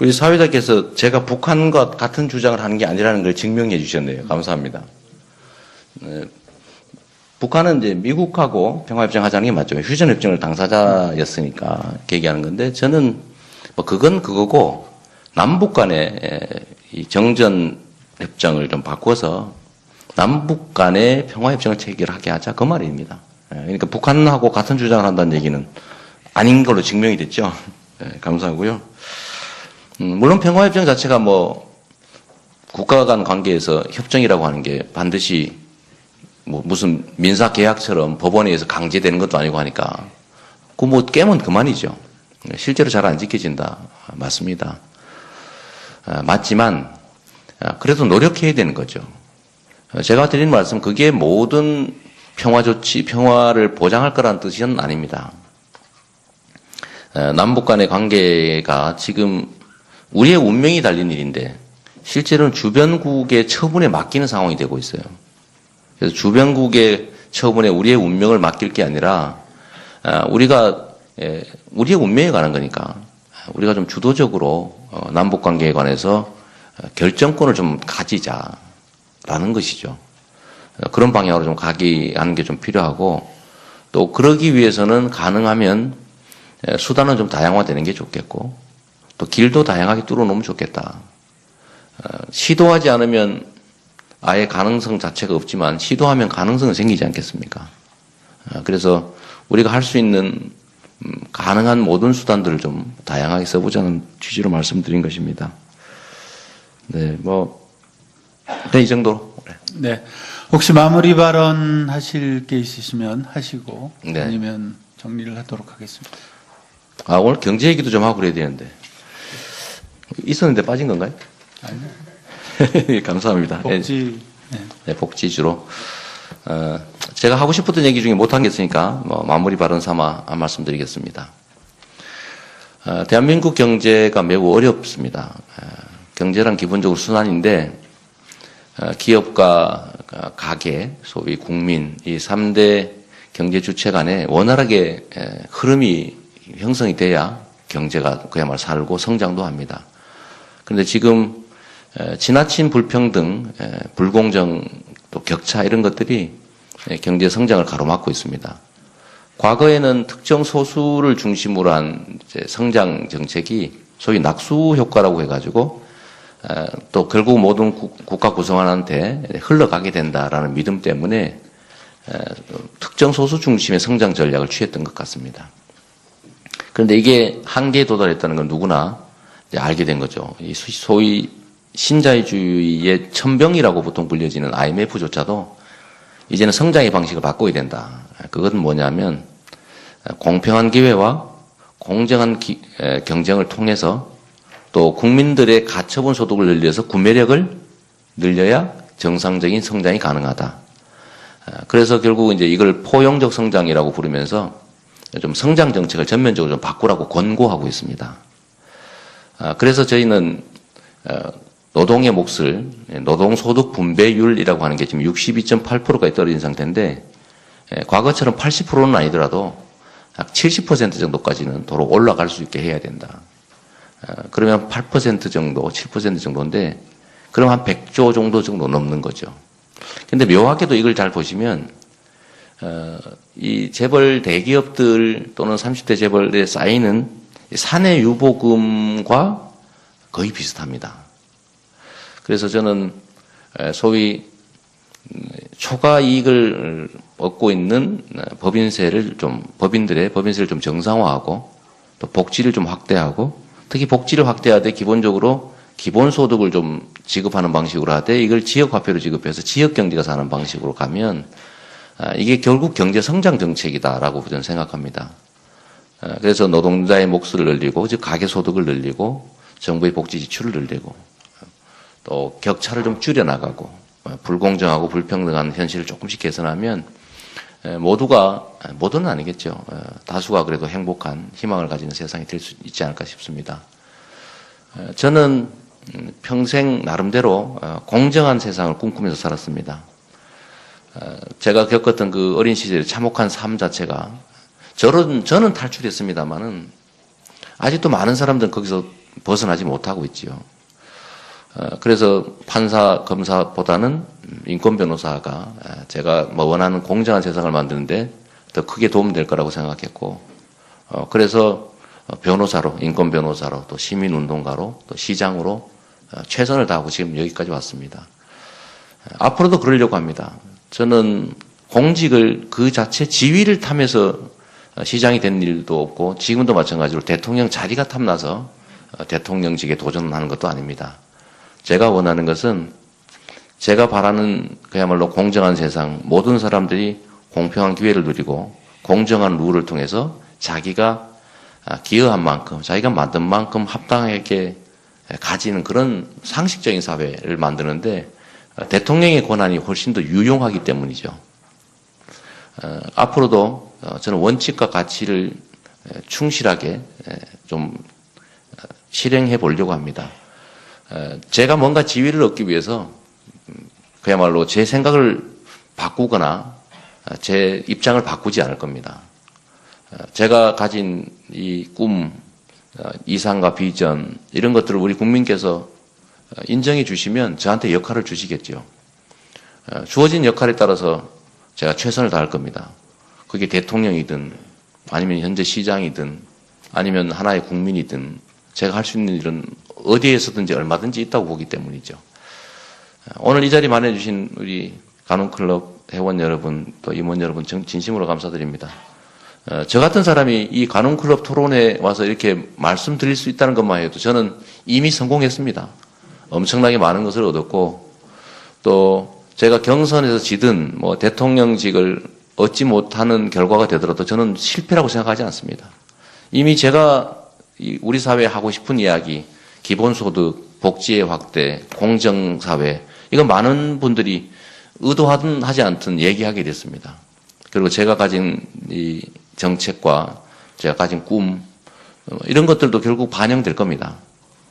우리 사회자께서 제가 북한과 같은 주장을 하는 게 아니라는 걸 증명해 주셨네요. 감사합니다. 북한은 이제 미국하고 평화협정 하자는 게 맞죠. 휴전협정을 당사자였으니까 얘기하는 건데 저는 뭐 그건 그거고 남북 간의 이 정전협정을 좀 바꿔서 남북 간의 평화협정을 체결하게 하자 그 말입니다. 그러니까 북한하고 같은 주장을 한다는 얘기는 아닌 걸로 증명이 됐죠. 감사하고요. 물론 평화협정 자체가 뭐 국가 간 관계에서 협정이라고 하는 게 반드시 뭐 무슨 민사계약처럼 법원에 의해서 강제되는 것도 아니고 하니까 그 뭐 깨면 그만이죠. 실제로 잘 안 지켜진다. 맞습니다. 맞지만 그래도 노력해야 되는 거죠. 제가 드린 말씀 그게 모든 평화 조치, 평화를 보장할 거라는 뜻은 아닙니다. 남북 간의 관계가 지금 우리의 운명이 달린 일인데 실제로는 주변국의 처분에 맡기는 상황이 되고 있어요. 그래서 주변국의 처분에 우리의 운명을 맡길 게 아니라 우리가 우리의 운명에 관한 거니까 우리가 좀 주도적으로 남북 관계에 관해서 결정권을 좀 가지자라는 것이죠. 그런 방향으로 좀 하는 게 좀 필요하고 또 그러기 위해서는 가능하면 수단은 좀 다양화되는 게 좋겠고 또 길도 다양하게 뚫어놓으면 좋겠다. 시도하지 않으면 아예 가능성 자체가 없지만 시도하면 가능성은 생기지 않겠습니까? 그래서 우리가 할 수 있는 가능한 모든 수단들을 좀 다양하게 써보자는 취지로 말씀드린 것입니다. 네, 이 정도로. 네. 혹시 마무리 발언 하실 게 있으시면 하시고 네. 아니면 정리를 하도록 하겠습니다. 오늘 경제 얘기도 좀 하고 그래야 되는데. 있었는데 빠진 건가요? 아니요. 감사합니다. 복지. 네, 복지주로. 제가 하고 싶었던 얘기 중에 못한 게 있으니까 마무리 발언 삼아 한 말씀 드리겠습니다. 대한민국 경제가 매우 어렵습니다. 경제란 기본적으로 순환인데 기업과 가계, 소위 국민 이 3대 경제 주체 간에 원활하게 흐름이 형성이 돼야 경제가 그야말로 살고 성장도 합니다. 그런데 지금 지나친 불평등, 불공정, 또 격차 이런 것들이 경제 성장을 가로막고 있습니다. 과거에는 특정 소수를 중심으로 한 성장 정책이 소위 낙수 효과라고 해가지고 또 결국 모든 국가 구성원한테 흘러가게 된다라는 믿음 때문에 특정 소수 중심의 성장 전략을 취했던 것 같습니다. 그런데 이게 한계에 도달했다는 건 누구나 이제 알게 된 거죠. 이 소위 신자유주의의 천병이라고 보통 불려지는 IMF조차도 이제는 성장의 방식을 바꿔야 된다. 그것은 뭐냐면 공평한 기회와 공정한 경쟁을 통해서 또 국민들의 가처분 소득을 늘려서 구매력을 늘려야 정상적인 성장이 가능하다. 그래서 결국 이제 이걸 포용적 성장이라고 부르면서 좀 성장 정책을 전면적으로 좀 바꾸라고 권고하고 있습니다. 그래서 저희는 노동의 몫을 노동소득 분배율이라고 하는 게 지금 62.8%까지 떨어진 상태인데 과거처럼 80%는 아니더라도 약 70% 정도까지는 도로 올라갈 수 있게 해야 된다. 그러면 8% 정도, 7% 정도인데 그럼 한 100조 정도 넘는 거죠. 근데 묘하게도 이걸 잘 보시면 이 재벌 대기업들 또는 30대 재벌에 쌓이는 사내 유보금과 거의 비슷합니다. 그래서 저는 소위 초과 이익을 얻고 있는 법인들의 법인세를 좀 정상화하고 또 복지를 좀 확대하고 특히 복지를 확대하되 기본적으로 기본소득을 좀 지급하는 방식으로 하되 이걸 지역화폐로 지급해서 지역경제가 사는 방식으로 가면 이게 결국 경제성장 정책이다라고 저는 생각합니다. 그래서 노동자의 몫을 늘리고 즉 가계소득을 늘리고 정부의 복지 지출을 늘리고 또 격차를 좀 줄여나가고 불공정하고 불평등한 현실을 조금씩 개선하면 모두는 아니겠죠. 다수가 그래도 행복한 희망을 가지는 세상이 될 수 있지 않을까 싶습니다. 저는 평생 나름대로 공정한 세상을 꿈꾸면서 살았습니다. 제가 겪었던 그 어린 시절의 참혹한 삶 자체가 저는 탈출했습니다만은 아직도 많은 사람들은 거기서 벗어나지 못하고 있지요. 그래서 판사, 검사보다는 인권 변호사가 제가 원하는 공정한 세상을 만드는데 더 크게 도움될 거라고 생각했고, 그래서 변호사로, 인권 변호사로, 또 시민운동가로, 또 시장으로 최선을 다하고 지금 여기까지 왔습니다. 앞으로도 그러려고 합니다. 저는 공직을 그 자체 지위를 탐해서 시장이 된 일도 없고, 지금도 마찬가지로 대통령 자리가 탐나서 대통령직에 도전하는 것도 아닙니다. 제가 원하는 것은 제가 바라는 그야말로 공정한 세상, 모든 사람들이 공평한 기회를 누리고 공정한 룰을 통해서 자기가 기여한 만큼, 자기가 만든 만큼 합당하게 가지는 그런 상식적인 사회를 만드는데 대통령의 권한이 훨씬 더 유용하기 때문이죠. 앞으로도 저는 원칙과 가치를 충실하게 좀 실행해 보려고 합니다. 제가 뭔가 지위를 얻기 위해서 그야말로 제 생각을 바꾸거나 제 입장을 바꾸지 않을 겁니다. 제가 가진 이 꿈, 이상과 비전 이런 것들을 우리 국민께서 인정해 주시면 저한테 역할을 주시겠죠. 주어진 역할에 따라서 제가 최선을 다할 겁니다. 그게 대통령이든 아니면 현재 시장이든 아니면 하나의 국민이든 제가 할 수 있는 일은 어디에서든지 얼마든지 있다고 보기 때문이죠. 오늘 이 자리 마련해주신 우리 간훈클럽 회원 여러분 또 임원 여러분 진심으로 감사드립니다. 저 같은 사람이 이 간훈클럽 토론에 와서 이렇게 말씀드릴 수 있다는 것만 해도 저는 이미 성공했습니다. 엄청나게 많은 것을 얻었고 또 제가 경선에서 지든 뭐 대통령직을 얻지 못하는 결과가 되더라도 저는 실패라고 생각하지 않습니다. 이미 제가 우리 사회에 하고 싶은 이야기, 기본소득, 복지의 확대, 공정사회, 이건 많은 분들이 의도하든 하지 않든 얘기하게 됐습니다. 그리고 제가 가진 이 정책과 제가 가진 꿈, 이런 것들도 결국 반영될 겁니다.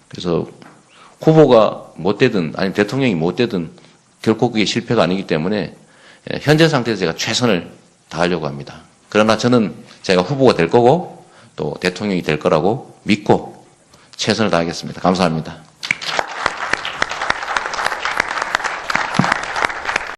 그래서 후보가 못 되든 아니면 대통령이 못 되든 결코 그게 실패가 아니기 때문에 현재 상태에서 제가 최선을 다하려고 합니다. 그러나 저는 제가 후보가 될 거고 또 대통령이 될 거라고 믿고 최선을 다하겠습니다. 감사합니다.